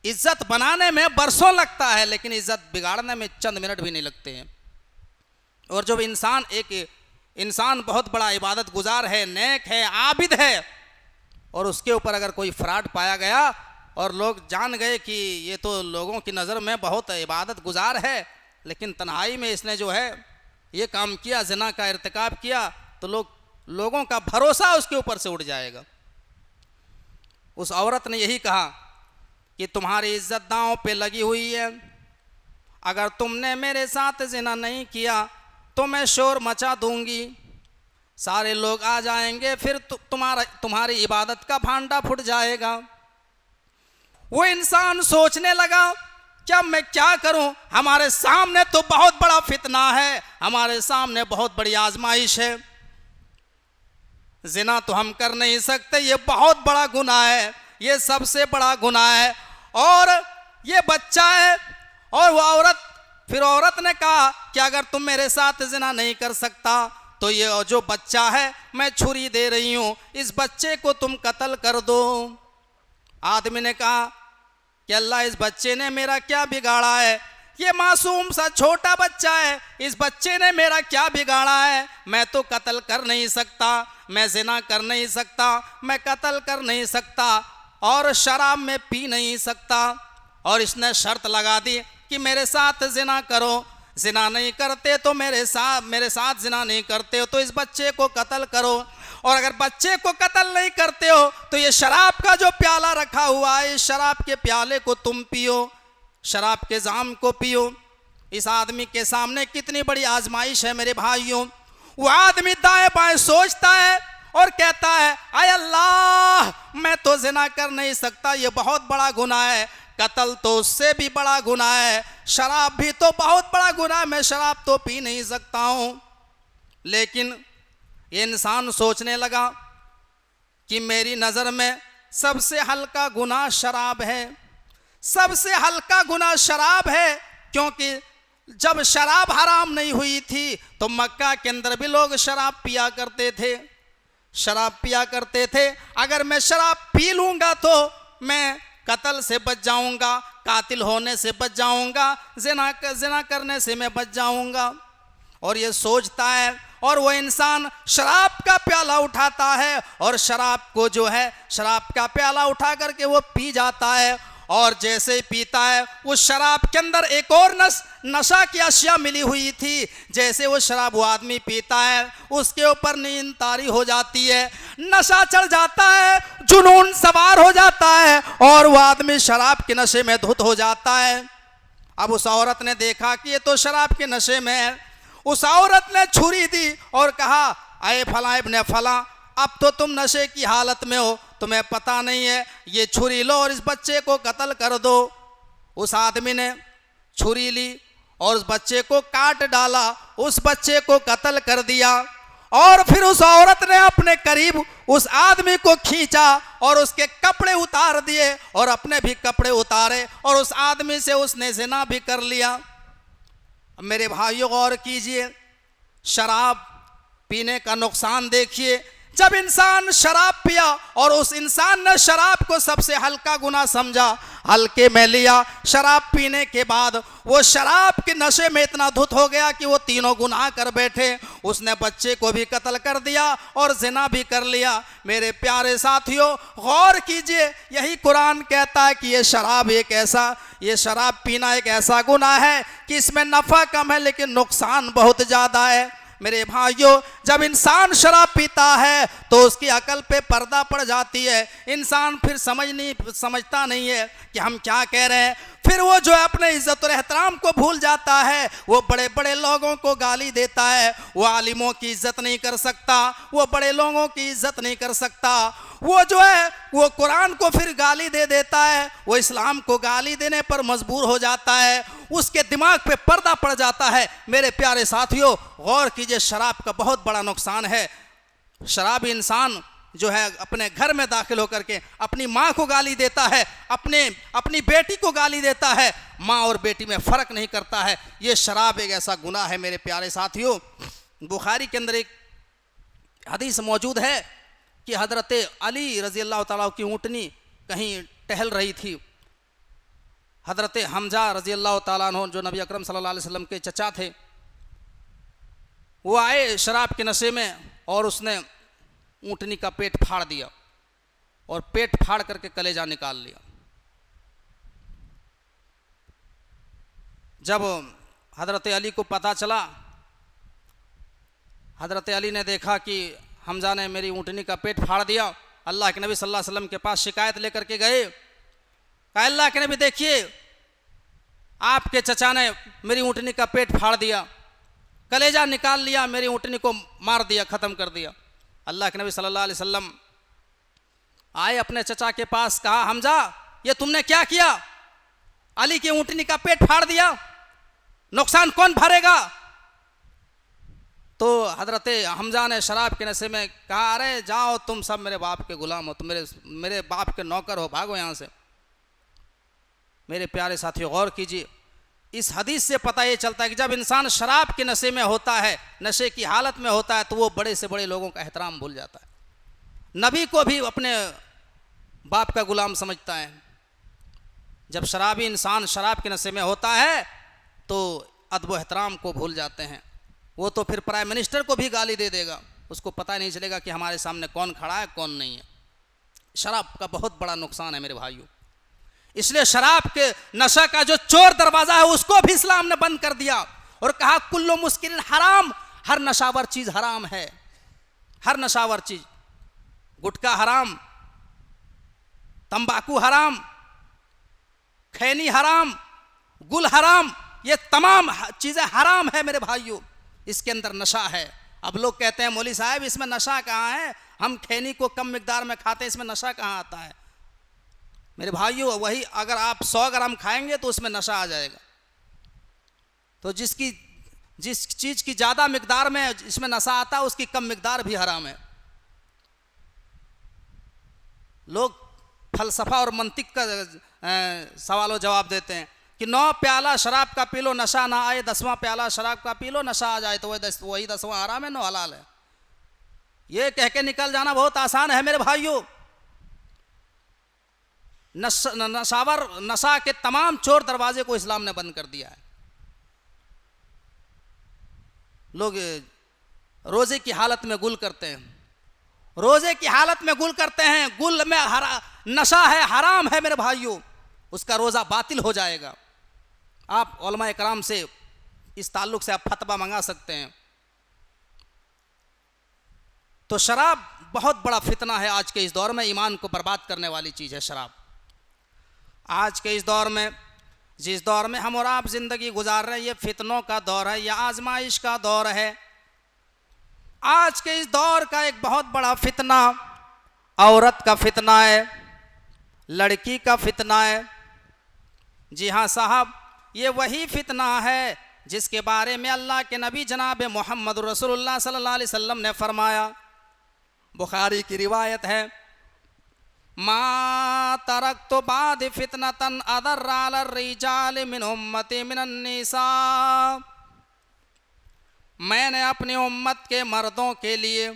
इज्जत बनाने में बरसों लगता है, लेकिन इज्जत बिगाड़ने में चंद मिनट भी नहीं लगते हैं। और जब इंसान बहुत बड़ा इबादत गुजार है, नेक है, आबिद है, और उसके ऊपर अगर कोई फ्रॉड पाया गया और लोग जान गए कि ये तो लोगों की नज़र में बहुत इबादत गुजार है, लेकिन तन्हाई में इसने जो है ये काम किया, ज़िना का इर्तिकाब किया, तो लोगों का भरोसा उसके ऊपर से उड़ जाएगा। उस औरत ने यही कहा कि तुम्हारी इज्जत दांव पे लगी हुई है, अगर तुमने मेरे साथ ज़िना नहीं किया तो मैं शोर मचा दूंगी, सारे लोग आ जाएंगे, फिर तुम्हारी इबादत का भांडा फूट जाएगा। वो इंसान सोचने लगा, क्या मैं क्या करूं? हमारे सामने तो बहुत बड़ा फितना है, हमारे सामने बहुत बड़ी आजमाइश है। जिना तो हम कर नहीं सकते, ये बहुत बड़ा गुनाह है, ये सबसे बड़ा गुनाह है, और ये बच्चा है। और वो औरत ने कहा कि अगर तुम मेरे साथ जिना नहीं कर सकता तो ये जो बच्चा है, मैं छुरी दे रही हूं, इस बच्चे को तुम कत्ल कर दो। आदमी ने कहा कि अल्लाह, इस बच्चे ने मेरा क्या बिगाड़ा है? ये मासूम सा छोटा बच्चा है, इस बच्चे ने मेरा क्या बिगाड़ा है? मैं तो कत्ल कर नहीं सकता, मैं जिना कर नहीं सकता, मैं कत्ल कर नहीं सकता, और शराब में पी नहीं सकता। और इसने शर्त लगा दी कि मेरे साथ जिना करो, जिना नहीं करते तो मेरे साथ जिना नहीं करते हो तो इस बच्चे को कत्ल करो, और अगर बच्चे को कत्ल नहीं करते हो तो ये शराब का जो प्याला रखा हुआ है, इस शराब के प्याले को तुम पियो, शराब के जाम को पियो। इस आदमी के सामने कितनी बड़ी आजमाइश है मेरे भाइयों। वो आदमी दाएं बाएं सोचता है और कहता है, आय अल्लाह, मैं तो जिना कर नहीं सकता, ये बहुत बड़ा गुनाह है, कत्ल तो उससे भी बड़ा गुनाह है, शराब भी तो बहुत बड़ा गुनाह है, मैं शराब तो पी नहीं सकता हूं। लेकिन ये इंसान सोचने लगा कि मेरी नज़र में सबसे हल्का गुनाह शराब है, सबसे हल्का गुनाह शराब है, क्योंकि जब शराब हराम नहीं हुई थी तो मक्का के अंदर भी लोग शराब पिया करते थे, शराब पिया करते थे। अगर मैं शराब पी लूँगा तो मैं कत्ल से बच जाऊँगा, कातिल होने से बच जाऊँगा, जिना करने से मैं बच जाऊँगा। और ये सोचता है, और वो इंसान शराब का प्याला उठाता है और शराब को जो है, शराब का प्याला उठा करके वो पी जाता है। और जैसे ही पीता है, उस शराब के अंदर एक और नशा की अशिया मिली हुई थी। जैसे वो शराब वो आदमी पीता है, उसके ऊपर नींद तारी हो जाती है, नशा चढ़ जाता है, जुनून सवार हो जाता है और वो आदमी शराब के नशे में धुत हो जाता है। अब उस औरत ने देखा कि ये तो शराब के नशे में है। उस औरत ने छुरी दी और कहा, अये फला इब्ने फला, अब तो तुम नशे की हालत में हो, तुम्हें पता नहीं है, ये छुरी लो और इस बच्चे को कत्ल कर दो। उस आदमी ने छुरी ली और उस बच्चे को काट डाला, उस बच्चे को कत्ल कर दिया। और फिर उस औरत ने अपने करीब उस आदमी को खींचा और उसके कपड़े उतार दिए और अपने भी कपड़े उतारे और उस आदमी से उसने ज़िना भी कर लिया। मेरे भाइयों गौर कीजिए, शराब पीने का नुकसान देखिए। जब इंसान शराब पिया और उस इंसान ने शराब को सबसे हल्का गुनाह समझा, हल्के में लिया, शराब पीने के बाद वो शराब के नशे में इतना धुत हो गया कि वो तीनों गुनाह कर बैठे। उसने बच्चे को भी कत्ल कर दिया और जिना भी कर लिया। मेरे प्यारे साथियों, गौर कीजिए, यही कुरान कहता है कि ये शराब पीना एक ऐसा गुनाह है कि इसमें नफ़ा कम है लेकिन नुकसान बहुत ज़्यादा है। मेरे भाइयों, जब इंसान शराब पीता है तो उसकी अकल पे पर्दा पड़ जाती है। इंसान फिर समझता नहीं है कि हम क्या कह रहे हैं। फिर वो जो है अपने इज्जत और एहतराम को भूल जाता है। वो बड़े बड़े लोगों को गाली देता है, वो आलिमों की इज्जत नहीं कर सकता, वो बड़े लोगों की इज्जत नहीं कर सकता। वो जो है वो कुरान को फिर गाली दे देता है, वो इस्लाम को गाली देने पर मजबूर हो जाता है, उसके दिमाग पे पर्दा पड़ जाता है। मेरे प्यारे साथियों, गौर कीजिए, शराब का बहुत बड़ा नुकसान है। शराबी इंसान जो है अपने घर में दाखिल होकर के अपनी माँ को गाली देता है, अपनी बेटी को गाली देता है, माँ और बेटी में फ़र्क नहीं करता है। ये शराब एक ऐसा गुनाह है। मेरे प्यारे साथियों, बुखारी के अंदर एक हदीस मौजूद है कि हज़रत अली रज़ी अल्लाह ताला की ऊँटनी कहीं टहल रही थी। हज़रत हमजा रज़ी अल्लाह ताला अन्हु, जो नबी अकरम सल्लल्लाहु अलैहि वसल्लम के चचा थे, वो आए शराब के नशे में और उसने ऊँटनी का पेट फाड़ दिया और पेट फाड़ करके कलेजा निकाल लिया। जब हज़रत अली को पता चला, हज़रत अली ने देखा कि हमजा ने मेरी ऊँटनी का पेट फाड़ दिया, अल्लाह के नबी सल्लल्लाहु अलैहि वसल्लम के पास शिकायत लेकर के गए। कहा, अल्लाह के नबी देखिए, आपके चचा ने मेरी ऊँटनी का पेट फाड़ दिया, कलेजा निकाल लिया, मेरी ऊँटनी को मार दिया, ख़त्म कर दिया। अल्लाह के नबी सल्लल्लाहु अलैहि वसल्लम आए अपने चचा के पास, कहा, हमजा ये तुमने क्या किया? अली की ऊँटनी का पेट फाड़ दिया, नुकसान कौन भरेगा? तो हज़रत हमजा ने शराब के नशे में कहा, अरे जाओ, तुम सब मेरे बाप के गुलाम हो, तुम मेरे बाप के नौकर हो, भागो यहाँ से। मेरे प्यारे साथियों, गौर कीजिए, इस हदीस से पता ये चलता है कि जब इंसान शराब के नशे में होता है, नशे की हालत में होता है, तो वो बड़े से बड़े लोगों का एहतराम भूल जाता है, नबी को भी अपने बाप का गुलाम समझता है। जब शराबी इंसान शराब के नशे में होता है तो अदब एहतराम को भूल जाते हैं। वो तो फिर प्राइम मिनिस्टर को भी गाली दे देगा, उसको पता नहीं चलेगा कि हमारे सामने कौन खड़ा है कौन नहीं है। शराब का बहुत बड़ा नुकसान है मेरे भाइयों। इसलिए शराब के नशा का जो चोर दरवाज़ा है उसको भी इस्लाम ने बंद कर दिया और कहा, कुल्लु मुस्किरिन हराम, हर नशावर चीज़ हराम है, हर नशावर चीज़, गुटखा हराम, तंबाकू हराम, खैनी हराम, गुल हराम, ये तमाम चीज़ें हराम है मेरे भाइयों। इसके अंदर नशा है। अब लोग कहते हैं, मौली साहब इसमें नशा कहाँ है, हम खैनी को कम मिकदार में खाते हैं, इसमें नशा कहाँ आता है? मेरे भाइयों, वही अगर आप 100 ग्राम खाएंगे तो उसमें नशा आ जाएगा। तो जिस चीज़ की ज़्यादा मिकदार में इसमें नशा आता है उसकी कम मिकदार भी हराम है। लोग फलसफा और मंतिक का सवाल जवाब देते हैं कि 9 प्याला शराब का पी लो नशा ना आए, 10वां प्याला शराब का पी लो नशा आ जाए, तो वही 10वां हराम है, 9 हलाल है। ये कह के निकल जाना बहुत आसान है मेरे भाइयों। नशा के तमाम चोर दरवाजे को इस्लाम ने बंद कर दिया है। लोग रोज़े की हालत में गुल करते हैं, रोज़े की हालत में गुल करते हैं, गुल में नशा है, हराम है मेरे भाइयों, उसका रोज़ा बातिल हो जाएगा। आप उलमा इकराम से इस ताल्लुक से आप फतवा मंगा सकते हैं। तो शराब बहुत बड़ा फितना है आज के इस दौर में, ईमान को बर्बाद करने वाली चीज़ है शराब। आज के इस दौर में, जिस दौर में हम और आप ज़िंदगी गुजार रहे हैं, ये फितनों का दौर है, यह आजमाइश का दौर है। आज के इस दौर का एक बहुत बड़ा फितना औरत का फितना है, लड़की का फितना है। जी हाँ साहब, ये वही फितना है जिसके बारे में अल्लाह के नबी जनाब मोहम्मद रसूलुल्लाह सल्लल्लाहु अलैहि वसल्लम ने फरमाया। बुखारी की रिवायत है, मा तरक्तु बाद फितनतन अदर्रा अला रिजाल मिन उम्मती मिनन निसा। मैंने अपनी उम्मत के मर्दों के लिए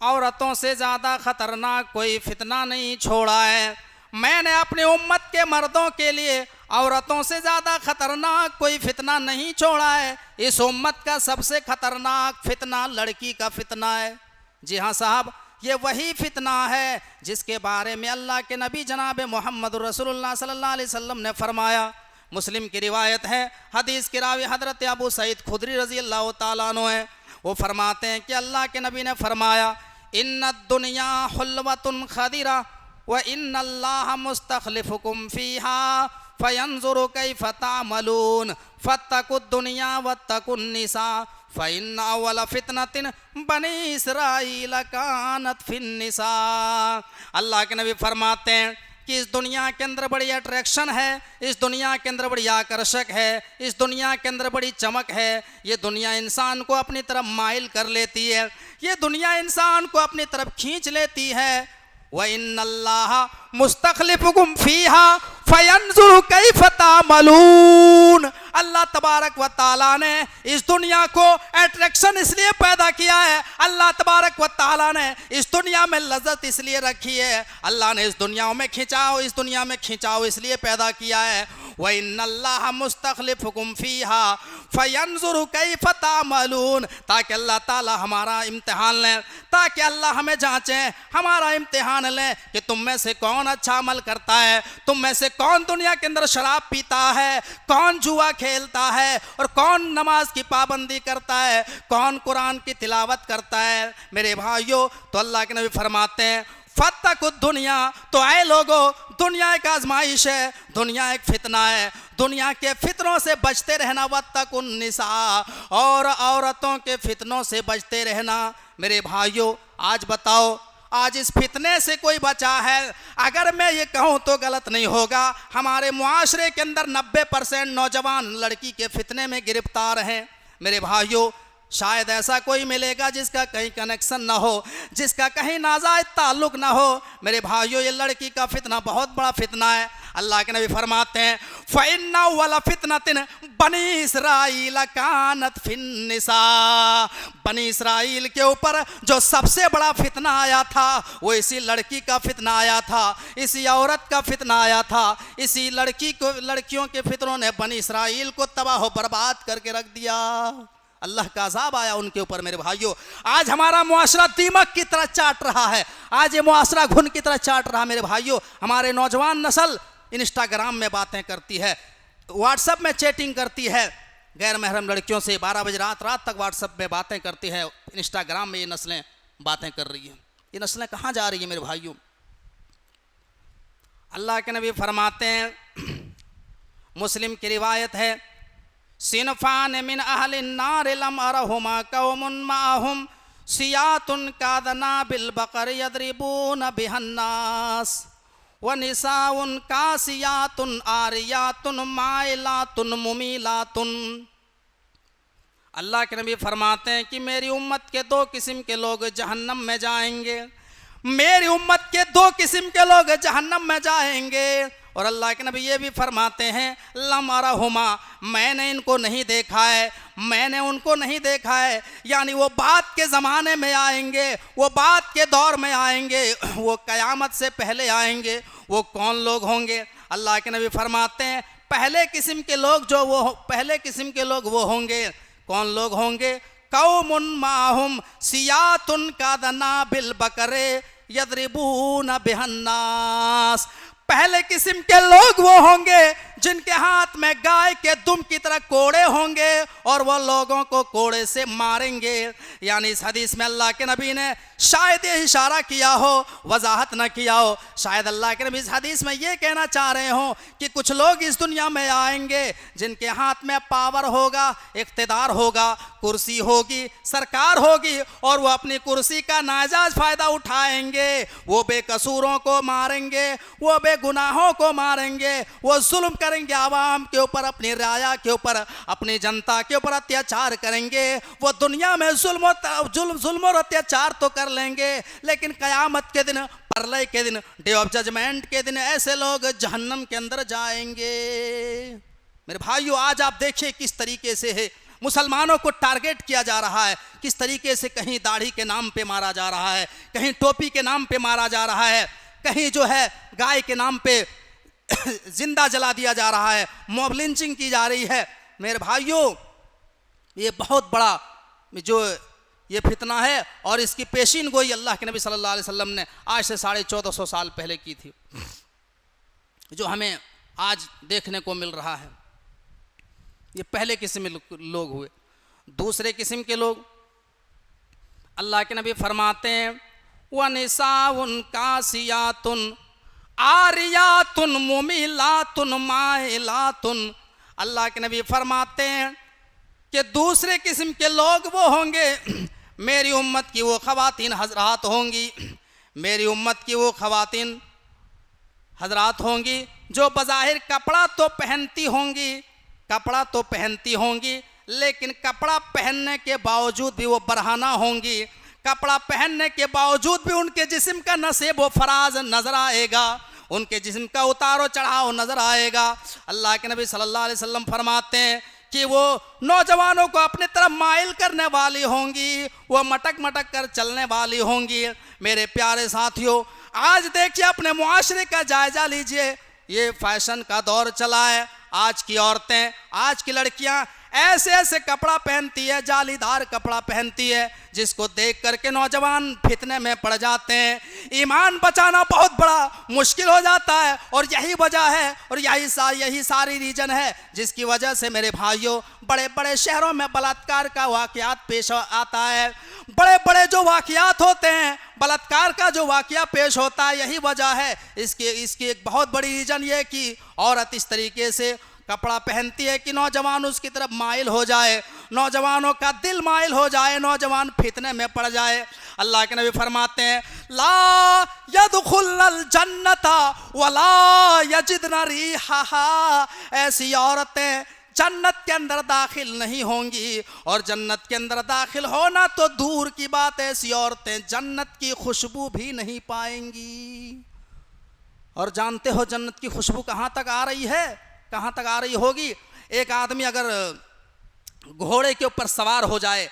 औरतों से ज़्यादा ख़तरनाक कोई फितना नहीं छोड़ा है। मैंने अपनी उम्मत के मर्दों के लिए औरतों से ज़्यादा ख़तरनाक कोई फितना नहीं छोड़ा है। इस उम्मत का सबसे ख़तरनाक फितना लड़की का फितना है। जी हाँ साहब, ये वही फितना है जिसके बारे में अल्लाह के नबी जनाब मोहम्मद रसूलुल्लाह सल्लल्लाहु अलैहि वसल्लम ने फरमाया। मुस्लिम की रिवायत है, हदीस के रावी हज़रत अबू सईद खुदरी रज़ी अल्लाह ताला अन्हु है। वो फरमाते हैं कि अल्लाह के नबी ने फरमाया, इन्नद दुनिया हुल्वतुन खदिरा व इन्नल्लाह मुस्तखलिफुकुम फीहा फयंजुरु कैफ तामलून फत्तकुद दुनिया वत्तकुन निसा फ़इन्न अव्वल फितनतिन बनी इसराइल कानत फिन निसा। अल्लाह के नबी फरमाते हैं कि इस दुनिया के अंदर बड़ी अट्रैक्शन है, इस दुनिया के अंदर बड़ी आकर्षक है, इस दुनिया के अंदर बड़ी चमक है। ये दुनिया इंसान को अपनी तरफ माइल कर लेती है, ये दुनिया इंसान को अपनी तरफ खींच लेती है। व इन्नल्लाह मुस्तखलिफुकुम फीहा फयंजुरु कैफ तामलून। अल्लाह तबारक व ताला ने इस दुनिया को अट्रैक्शन इसलिए पैदा किया है, अल्लाह तबारक व ताला ने इस दुनिया में लज्जत इसलिए रखी है, अल्लाह ने इस दुनिया में खिंचाव, इस दुनिया में खिंचाव इसलिए पैदा किया है। व इन्नल्लाह मुस्तखलिफुकुम फीहा फयंजुरु कैफ तामलून, ताकि अल्लाह ताला हमारा इम्तिहान लें, ताकि अल्लाह हमें जांचें, हमारा इम्तिहान लें कि तुम में से कौन अच्छा अमल करता है, तुम में से कौन दुनिया के अंदर शराब पीता है, कौन जुआ खेलता है और कौन नमाज की पाबंदी करता है, कौन कुरान की तिलावत करता है। मेरे भाइयों, तो अल्लाह के नबी फरमाते हैं फत्तकुद दुनिया, तो आए लोगों, दुनिया एक आजमाइश है, दुनिया एक फितना है, दुनिया के फितनों से बचते रहना। वत्तकुन निसा, और औरतों के फितनों से बचते रहना। मेरे भाइयों, आज बताओ, आज इस फितने से कोई बचा है? अगर मैं ये कहूँ तो गलत नहीं होगा, हमारे मुआशरे के अंदर 90% नौजवान लड़की के फितने में गिरफ्तार हैं। मेरे भाइयों, शायद ऐसा कोई मिलेगा जिसका कहीं कनेक्शन ना हो, जिसका कहीं नाजायज ताल्लुक ना हो। मेरे भाइयों, ये लड़की का फितना बहुत बड़ा फितना है। अल्लाह के नबी फरमाते हैं फ़इन्ना वला फितनतिन बनी इसराइल कानत फिन निसा। बनी इसराइल के ऊपर जो सबसे बड़ा फितना आया था वो इसी लड़की का फितना आया था, इसी औरत का फितना आया था। इसी लड़कियों के फितनों ने बनी इसराइल को तबाह बर्बाद करके रख दिया। अल्लाह का अज़ाब आया उनके ऊपर। मेरे भाइयों, आज हमारा मुआशरा दीमक की तरह चाट रहा है, आज ये मुआशरा घुन की तरह चाट रहा है। मेरे भाइयों, हमारे नौजवान नस्ल इंस्टाग्राम में बातें करती है, व्हाट्सएप में चैटिंग करती है, गैर महरम लड़कियों से 12 बजे रात तक व्हाट्सएप में बातें करती है। इंस्टाग्राम में ये नस्लें बातें कर रही हैं। ये नस्लें कहाँ जा रही हैं मेरे भाइयों? अल्लाह के नबी फरमाते हैं, मुस्लिम की रिवायत है, सिनफान मिन अहलिन नार लम अरहुमा कौमुन माहुम सियातुन कादना बिल बकर यदरिबून बिहन्नास व निसाउन कासियातुन आरियातुन माइलातुन मुमीलातुन। अल्लाह के नबी फरमाते हैं कि मेरी उम्मत के 2 किस्म के लोग जहन्नम में जाएंगे, मेरी उम्मत के 2 किस्म के लोग जहन्नम में जाएंगे। और अल्लाह के नबी ये भी फरमाते हैं लम अरहुमा, मैंने इनको नहीं देखा है, मैंने उनको नहीं देखा है, यानी वो बात के ज़माने में आएंगे, वो बात के दौर में आएंगे, वो क़यामत से पहले आएंगे। वो कौन लोग होंगे? अल्लाह के नबी फरमाते हैं पहले किस्म के लोग वो होंगे कौन लोग होंगे? कौमुन माहुम सियातुन कादना बिल बकरे यदरिबून बिहन्नास। पहले किस्म के लोग वो होंगे जिनके हाथ में गाय के दुम की तरह कोड़े होंगे और वो लोगों को कोड़े से मारेंगे। यानी इस हदीस में अल्लाह के नबी ने शायद ये इशारा किया हो, वजाहत न किया हो, शायद अल्लाह के नबी इस हदीस में ये कहना चाह रहे हो कि कुछ लोग इस दुनिया में आएंगे जिनके हाथ में पावर होगा, इख्तिदार होगा, कुर्सी होगी, सरकार होगी और वो अपनी कुर्सी का नाजायज फायदा उठाएंगे। वो बेकसूरों को मारेंगे, वो बेगुनाहों को मारेंगे, वो जुल्म करेंगे आवाम के ऊपर, अपनी राया के ऊपर, अपनी जनता के ऊपर अत्याचार करेंगे। वो दुनिया में जुल्म और अत्याचार तो कर लेंगे, लेकिन कयामत के दिन, प्रलय के दिन, डे ऑफ जजमेंट के दिन ऐसे लोग जहन्नम के अंदर जाएंगे। मेरे भाइयों, आज आप देखिए किस तरीके से है मुसलमानों को टारगेट किया जा रहा है, किस तरीके से कहीं दाढ़ी के नाम पे मारा जा रहा है, कहीं टोपी के नाम पे मारा जा रहा है, कहीं जो है गाय के नाम पे जिंदा जला दिया जा रहा है, मॉब लिंचिंग की जा रही है। मेरे भाइयों, ये बहुत बड़ा जो ये फितना है और इसकी पेशीन गोई अल्लाह के नबी सल्लल्लाहु अलैहि वसल्लम ने आज से 1450 साल पहले की थी, जो हमें आज देखने को मिल रहा है। ये पहले किस्म के लोग हुए। दूसरे किस्म के लोग अल्लाह के नबी फरमाते हैं वनिसाउन कासियातुन आरियातुन मुमिलातुन माइलातुन। अल्लाह के नबी फरमाते हैं कि दूसरे किस्म के लोग वो होंगे, मेरी उम्मत की वो ख़वातीन हजरात होंगी, मेरी उम्मत की वो ख़वातीन हजरात होंगी जो बज़ाहिर कपड़ा तो पहनती होंगी, कपड़ा तो पहनती होंगी, लेकिन कपड़ा पहनने के बावजूद भी वो बरहाना होंगी। कपड़ा पहनने के बावजूद भी उनके जिस्म का नसेब व फराज नजर आएगा, उनके जिस्म का उतारो चढ़ाव नजर आएगा। अल्लाह के नबी सल्लल्लाहु अलैहि वसल्लम फरमाते हैं कि वो नौजवानों को अपनी तरफ माइल करने वाली होंगी, वो मटक मटक कर चलने वाली होंगी। मेरे प्यारे साथियों, आज देखिए अपने मुआशरे का जायजा लीजिए। ये फैशन का दौर चला है। आज की औरतें, आज की लड़कियां ऐसे ऐसे कपड़ा पहनती है, जालीदार कपड़ा पहनती है, जिसको देख करके नौजवान फितने में पड़ जाते हैं। ईमान बचाना बहुत बड़ा मुश्किल हो जाता है और यही वजह है और यही सारी रीजन है जिसकी वजह से मेरे भाइयों बड़े बड़े शहरों में बलात्कार का वाक़यात पेश आता है। बड़े बड़े जो वाक़यात होते हैं, बलात्कार का जो वाक़या पेश होता है, यही वजह है। इसकी एक बहुत बड़ी रीजन ये कि औरत इस तरीके से कपड़ा पहनती है कि नौजवान उसकी तरफ माइल हो जाए, नौजवानों का दिल माइल हो जाए, नौजवान फितने में पड़ जाए। अल्लाह के नबी फरमाते हैं ला यदखुलल जन्नता वला यजिदना रिहाहा। ऐसी औरतें जन्नत के अंदर दाखिल नहीं होंगी, और जन्नत के अंदर दाखिल होना तो दूर की बात, ऐसी औरतें जन्नत की खुशबू भी नहीं पाएंगी। और जानते हो जन्नत की खुशबू कहाँ तक आ रही है, कहाँ तक आ रही होगी? एक आदमी अगर घोड़े के ऊपर सवार हो जाए,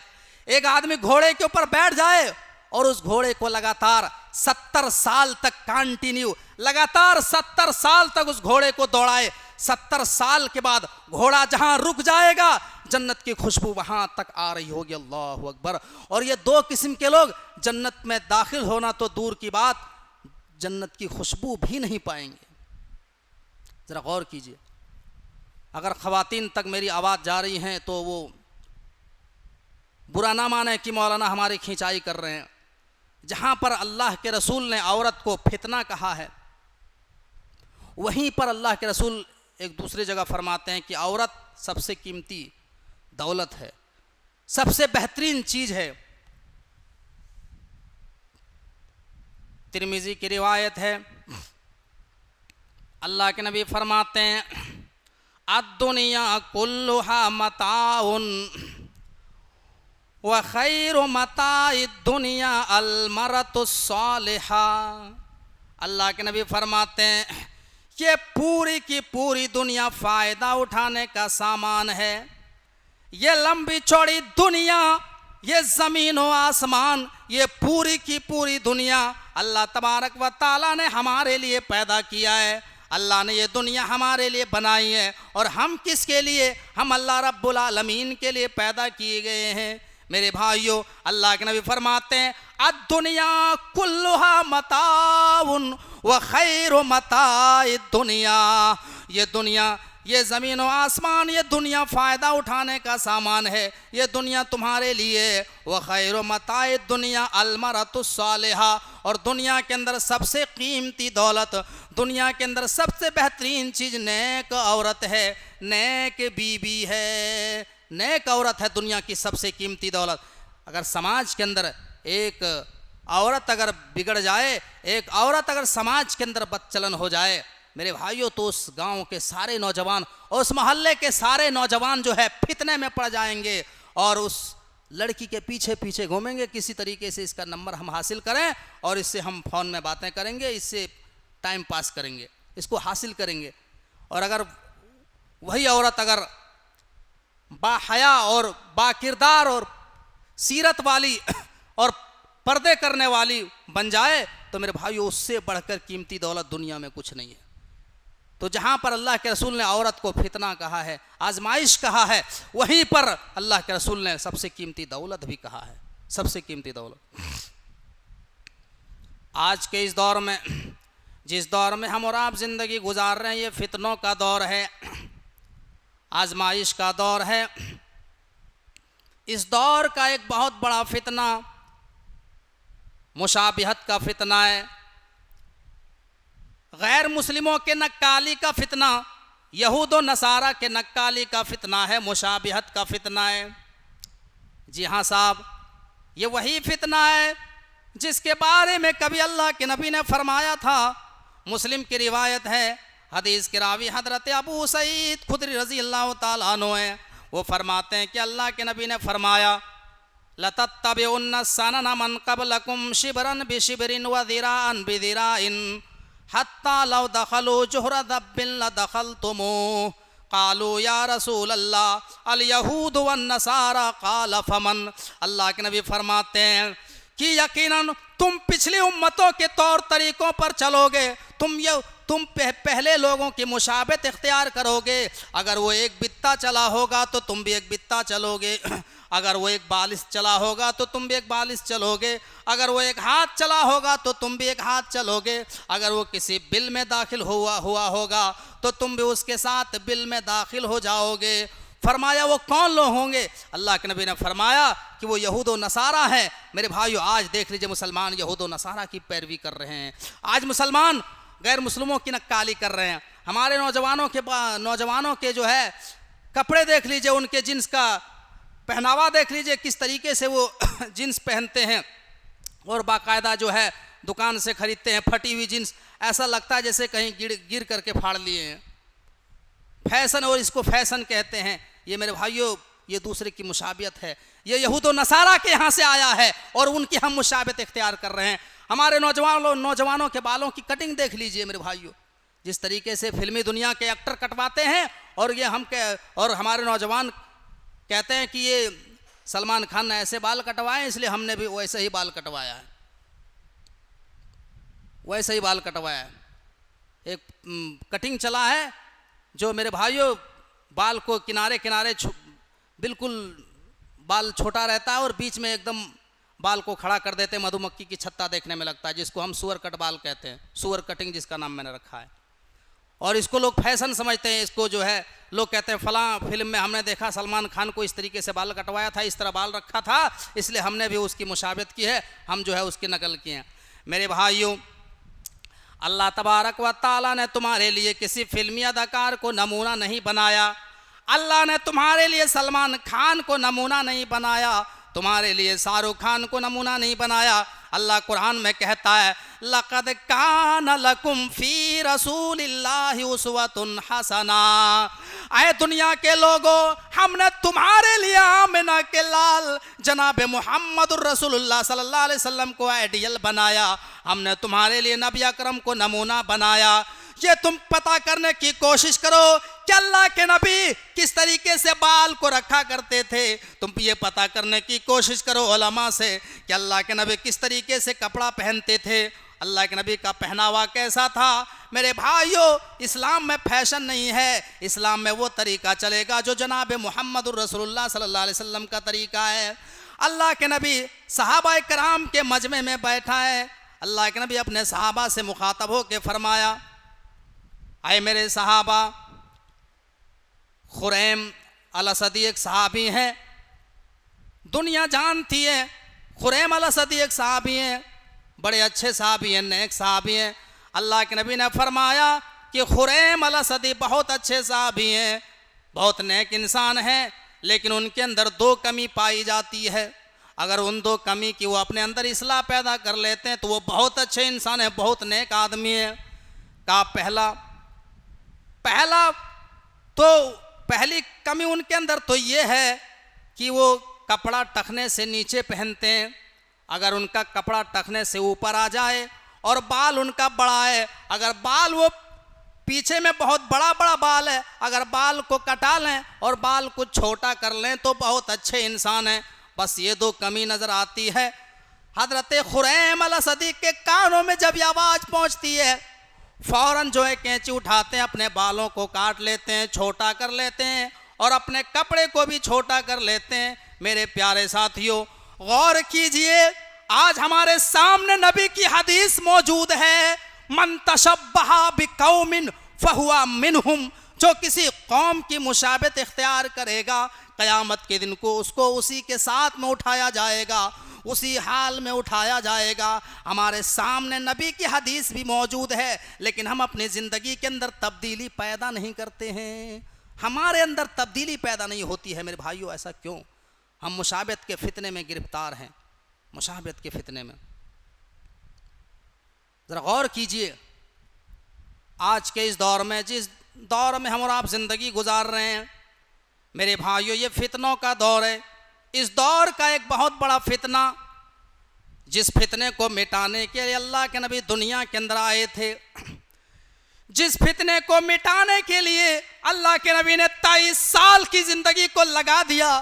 एक आदमी घोड़े के ऊपर बैठ जाए और उस घोड़े को लगातार 70 साल तक कंटिन्यू, लगातार 70 साल तक उस घोड़े को दौड़ाए, 70 साल के बाद घोड़ा जहां रुक जाएगा, जन्नत की खुशबू वहां तक आ रही होगी। अल्लाहु अकबर। और ये दो किस्म के लोग जन्नत में दाखिल होना तो दूर की बात, जन्नत की खुशबू भी नहीं पाएंगे। जरा गौर कीजिए, अगर ख़वातीन तक मेरी आवाज़ जा रही हैं तो वो बुरा ना माने कि मौलाना हमारी खिंचाई कर रहे हैं। जहाँ पर अल्लाह के रसूल ने औरत को फितना कहा है, वहीं पर अल्लाह के रसूल एक दूसरी जगह फरमाते हैं कि औरत सबसे कीमती दौलत है, सबसे बेहतरीन चीज़ है। तिरमिज़ी की रिवायत है, अल्लाह के नबी फरमाते हैं अद्दुनिया कुल्लुहा मताउन व खैरु मताइद दुनिया अल मरतुस सालिहा। अल्लाह के नबी फरमाते हैं ये पूरी की पूरी दुनिया फ़ायदा उठाने का सामान है। ये लंबी चौड़ी दुनिया, ये ज़मीन व आसमान, ये पूरी की पूरी दुनिया अल्लाह तबारक व ताला ने हमारे लिए पैदा किया है। अल्लाह ने ये दुनिया हमारे लिए बनाई है और हम किसके लिए, हम अल्लाह रब्बुल आलमीन के लिए पैदा किए गए हैं। मेरे भाइयों, अल्लाह के नबी फरमाते हैं अद्दुनिया कुल्लुहा मताउन व खैरु मताइद दुनिया। ये दुनिया, ये ज़मीन व आसमान, ये दुनिया फ़ायदा उठाने का सामान है, ये दुनिया तुम्हारे लिए। व खैरु मताइद दुनिया अलमरतुस सालिहा, और दुनिया के अंदर सबसे कीमती दौलत, दुनिया के अंदर सबसे बेहतरीन चीज़ नेक औरत है, नेक बीबी है, नेक औरत है दुनिया की सबसे कीमती दौलत। अगर समाज के अंदर एक औरत अगर बिगड़ जाए, एक औरत अगर समाज के अंदर बदचलन हो जाए, मेरे भाइयों, तो उस गांव के सारे नौजवान और उस मोहल्ले के सारे नौजवान जो है फितने में पड़ जाएंगे और उस लड़की के पीछे पीछे घूमेंगे, किसी तरीके से इसका नंबर हम हासिल करें और इससे हम फ़ोन में बातें करेंगे, इससे टाइम पास करेंगे, इसको हासिल करेंगे। और अगर वही औरत अगर बाहया और बाकिरदार और सीरत वाली और पर्दे करने वाली बन जाए, तो मेरे भाइयों, उससे बढ़कर कीमती दौलत दुनिया में कुछ नहीं है। तो जहाँ पर अल्लाह के रसूल ने औरत को फितना कहा है, आजमाइश कहा है, वहीं पर अल्लाह के रसूल ने सबसे कीमती दौलत भी कहा है, सबसे कीमती दौलत। आज के इस दौर में, जिस दौर में हम और आप ज़िंदगी गुजार रहे हैं, ये फितनों का दौर है, आजमाइश का दौर है। इस दौर का एक बहुत बड़ा फितना मुशाबिहत का फितना है, गैर मुस्लिमों के नक्काली का फितना, यहूद व नसारा के नक्काली का फितना है, मुशाबिहत का फितना है। जी हाँ साहब, ये वही फितना है जिसके बारे में कभी अल्लाह के नबी ने फरमाया था। मुस्लिम की रिवायत है, हदीस के रावी हजरत अबू सईद खुदरी रज़ी अल्लाह ताला अन्हु है, वो फरमाते हैं कि अल्लाह के नबी ने फरमाया लतत्तबिउन्न सनन मन क़ब्लकुम शिबरन बिशिबरिन व ज़िराअन बिज़िराइन हत्ता लव दखलू जुहरा दब्बिन लदखलतुमू। कालू या रसूल अल्लाह अल यहूद व नसारा काल फमन। अल्लाह के नबी फरमाते हैं कि यकीनन तुम पिछली उम्मतों के तौर तरीक़ों पर चलोगे, तुम पहले लोगों की मुशाबत इख्तियार करोगे। अगर वो एक बित्ता चला होगा तो तुम भी एक बित्ता चलोगे, अगर वो एक बालिश चला होगा तो तुम भी एक बालिश चलोगे, अगर वो एक हाथ चला होगा तो तुम भी एक हाथ चलोगे, अगर वो किसी बिल में दाखिल हुआ होगा तो तुम भी उसके साथ बिल में दाखिल हो जाओगे। फरमाया वो कौन लोग होंगे? अल्लाह के नबी ने फरमाया कि वो यहूद व नसारा हैं। मेरे भाइयों, आज देख लीजिए मुसलमान यहूद व नसारा की पैरवी कर रहे हैं, आज मुसलमान गैर मुस्लिमों की नक्काली कर रहे हैं। हमारे नौजवानों के जो है कपड़े देख लीजिए, उनके जींस का पहनावा देख लीजिए, किस तरीके से वो जींस पहनते हैं और बाकायदा जो है दुकान से खरीदते हैं फटी हुई जींस, ऐसा लगता है जैसे कहीं गिर करके फाड़ लिए हैं। फैशन, और इसको फैशन कहते हैं। ये मेरे भाइयों, ये दूसरे की मुशाबियत है, ये यहूद व नसारा के यहाँ से आया है और उनकी हम मुशाबियत इख्तियार कर रहे हैं। हमारे नौजवानों के बालों की कटिंग देख लीजिए मेरे भाइयों, जिस तरीके से फिल्मी दुनिया के एक्टर कटवाते हैं, और हमारे नौजवान कहते हैं कि ये सलमान खान ने ऐसे बाल कटवाए इसलिए हमने भी वैसे ही बाल कटवाया है, वैसे ही बाल कटवाया है। एक कटिंग चला है जो मेरे भाइयों बाल को किनारे किनारे बिल्कुल बाल छोटा रहता है और बीच में एकदम बाल को खड़ा कर देते हैं, मधुमक्खी की छत्ता देखने में लगता है, जिसको हम सुअर कट बाल कहते हैं, सुअर कटिंग जिसका नाम मैंने रखा है। और इसको लोग फैशन समझते हैं, इसको जो है लोग कहते हैं फलां फिल्म में हमने देखा सलमान खान को इस तरीके से बाल कटवाया था, इस तरह बाल रखा था, इसलिए हमने भी उसकी मुशाबियत की है, हम जो है उसकी नकल किए हैं। मेरे भाइयों, अल्लाह तबारक व तआला ने तुम्हारे लिए किसी फिल्मी अदाकार को नमूना नहीं बनाया, अल्लाह ने तुम्हारे लिए सलमान खान को नमूना नहीं बनाया, तुम्हारे लिए शाहरुख खान को नमूना नहीं बनाया। अल्लाह कुरान में कहता है लक़द कान लकुम फ़ी रसूलिल्लाहि उस्वतुन हसना। आए दुनिया के लोगों, हमने तुम्हारे लिए आमिना के लाल जनाब मुहम्मदुर रसूलुल्लाह सल्लल्लाहु अलैहि वसल्लम को आइडियल बनाया, हमने तुम्हारे लिए नबी अकरम को नमूना बनाया। ये तुम पता करने की कोशिश करो कि अल्लाह के नबी किस तरीके से बाल को रखा करते थे, तुम ये पता करने की कोशिश करो उलमा से कि अल्लाह के नबी किस तरीके से कपड़ा पहनते थे, अल्लाह के नबी का पहनावा कैसा था। मेरे भाइयों, इस्लाम में फैशन नहीं है, इस्लाम में वो तरीका चलेगा जो जनाब मोहम्मद रसूलुल्लाह सल्लल्लाहु अलैहि वसल्लम का तरीका है। अल्लाह के नबी सहाबा कराम के मजमे में बैठा है। अल्लाह के नबी अपने सहाबा से मुखातब हो के फरमाया, आए मेरे सहाबा, खुरैम अल-असदी एक सहाबी हैं, दुनिया जानती है। खुरैम अल-असदी एक सहाबी हैं, बड़े अच्छे सहाबी हैं, नेक सहाबी हैं। अल्लाह के नबी ने फरमाया कि खुरैम अल-असदी बहुत अच्छे सहाबी हैं, बहुत नेक इंसान हैं, लेकिन उनके अंदर दो कमी पाई जाती है। अगर उन दो कमी की वो अपने अंदर इस्लाह पैदा कर लेते हैं तो वो बहुत अच्छे इंसान हैं, बहुत नेक आदमी हैं। का पहली कमी उनके अंदर तो ये है कि वो कपड़ा टखने से नीचे पहनते हैं। अगर उनका कपड़ा टखने से ऊपर आ जाए और बाल उनका बड़ा है, अगर बाल वो पीछे में बहुत बड़ा बड़ा बाल है, अगर बाल को कटा लें और बाल को छोटा कर लें तो बहुत अच्छे इंसान हैं। बस ये दो कमी नज़र आती है। हजरत खुरैम अल-असदी के कानों में जब ये आवाज़ पहुंचती है, फौरन जो है कैंची उठाते हैं, अपने बालों को काट लेते हैं, छोटा कर लेते हैं और अपने कपड़े को भी छोटा कर लेते हैं। मेरे प्यारे साथियों, गौर कीजिए, आज हमारे सामने नबी की हदीस मौजूद है, मन तशब्बहा बिकौमिन फहुवा मिनहुम, जो किसी कौम की मुशाबत इख्तियार करेगा, क़यामत के दिन को उसको उसी के साथ में उठाया जाएगा, उसी हाल में उठाया जाएगा। हमारे सामने नबी की हदीस भी मौजूद है, लेकिन हम अपनी ज़िंदगी के अंदर तब्दीली पैदा नहीं करते हैं, हमारे अंदर तब्दीली पैदा नहीं होती है। मेरे भाइयों, ऐसा क्यों? हम मुशाबत के फितने में गिरफ्तार हैं, मुशाबत के फितने में। ज़रा गौर कीजिए, आज के इस दौर में, जिस दौर में हम और आप ज़िंदगी गुजार रहे हैं, मेरे भाइयों, ये फितनों का दौर है। इस दौर का एक बहुत बड़ा फितना, जिस फितने को मिटाने के लिए अल्लाह के नबी दुनिया के अंदर आए थे, जिस फितने को मिटाने के लिए अल्लाह के नबी ने 23 साल की ज़िंदगी को लगा दिया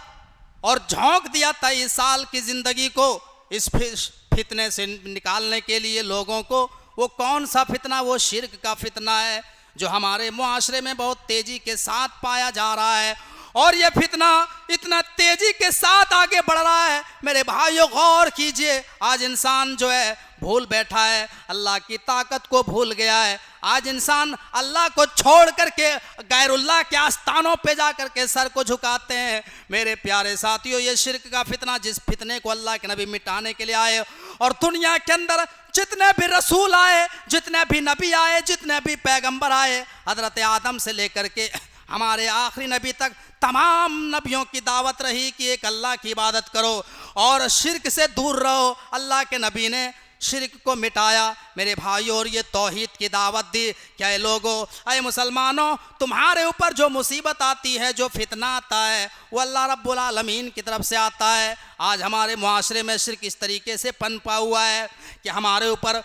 और झोंक दिया 23 साल की ज़िंदगी को इस फितने से निकालने के लिए लोगों को। वो कौन सा फितना? वो शिर्क का फितना है, जो हमारे मुआशरे में बहुत तेज़ी के साथ पाया जा रहा है। और ये फितना इतना तेज़ी के साथ आगे बढ़ रहा है। मेरे भाइयों, गौर कीजिए, आज इंसान जो है भूल बैठा है, अल्लाह की ताकत को भूल गया है। आज इंसान अल्लाह को छोड़ करके गैरुल्लाह के आस्थानों पे जा करके सर को झुकाते हैं। मेरे प्यारे साथियों, ये शिर्क का फितना, जिस फितने को अल्लाह के नबी मिटाने के लिए आए, और दुनिया के अंदर जितने भी रसूल आए, जितने भी नबी आए, जितने भी पैगंबर आए, हजरत आदम से लेकर के हमारे आखिरी नबी तक, तमाम नबियों की दावत रही कि एक अल्लाह की इबादत करो और शिर्क से दूर रहो। अल्लाह के नबी ने शिर्क को मिटाया मेरे भाइयों, और ये तौहीद की दावत दी। क्या लोगों, अय मुसलमानों, तुम्हारे ऊपर जो मुसीबत आती है, जो फितना आता है, वो अल्लाह रब्बुल आलमीन की तरफ से आता है। आज हमारे मुआशरे में शिर्क इस तरीके से पनपा हुआ है कि हमारे ऊपर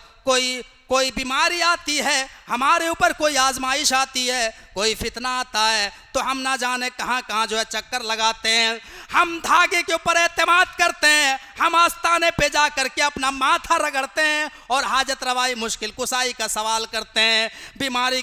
कोई बीमारी आती है, हमारे ऊपर कोई आजमाइश आती है, कोई फितना आता है, तो हम ना जाने कहाँ कहाँ जो है चक्कर लगाते हैं। हम धागे के ऊपर एतमाद करते हैं, हम आस्ताने पे जा करके अपना माथा रगड़ते हैं और हाजत रवाई, मुश्किल कुसाई का सवाल करते हैं। बीमारी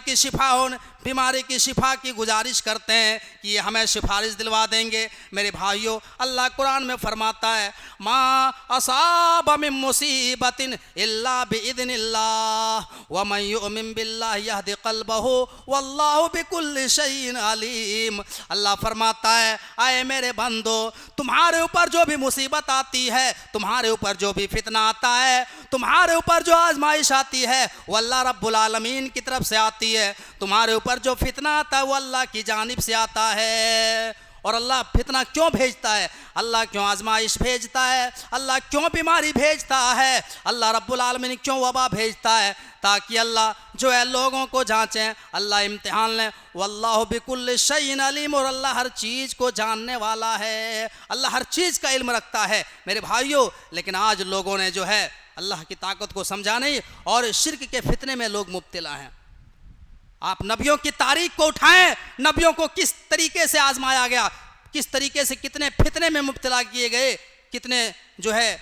की शिफा की गुजारिश करते हैं कि ये हमें सिफारिश दिलवा देंगे। मेरे भाइयों, अल्लाह कुरान में फरमाता है, मा असाब मिन मुसीबतिन इल्ला बिइज़्निल्लाह व मन युमिन बिल्लाहि यहदि क़ल्बहु वल्लाहु बिकुल्लि शैइन अलीम। अल्लाह फरमाता है, आए मेरे बंदो, तुम्हारे ऊपर जो भी मुसीबत आती है, तुम्हारे ऊपर जो भी फितना आता है, तुम्हारे ऊपर जो आजमाइश आती है, वो अल्लाह रब्बुल आलमीन की तरफ से आती है। तुम्हारे ऊपर जो फितना आता है वो अल्लाह की जानिब से आता है। और अल्लाह फितना क्यों भेजता है? अल्लाह क्यों आजमाइश भेजता है? अल्लाह क्यों बीमारी भेजता है? अल्लाह रब्बुल आलमीन क्यों वबा भेजता है? ताकि अल्लाह जो है लोगों को जांचें, अल्लाह इम्तिहान लें। वल्लाहु बिकुल्लि शैइन अलीम, और अल्लाह हर चीज़ को जानने वाला है, अल्लाह हर चीज़ का इल्म रखता है। मेरे भाइयों, लेकिन आज लोगों ने जो है अल्लाह की ताकत को समझा नहीं और शिर्क के फितने में लोग मुब्तला हैं। आप नबियों की तारीख को उठाएं, नबियों को किस तरीके से आजमाया गया, किस तरीके से कितने फितने में मुब्तला किए गए, कितने जो है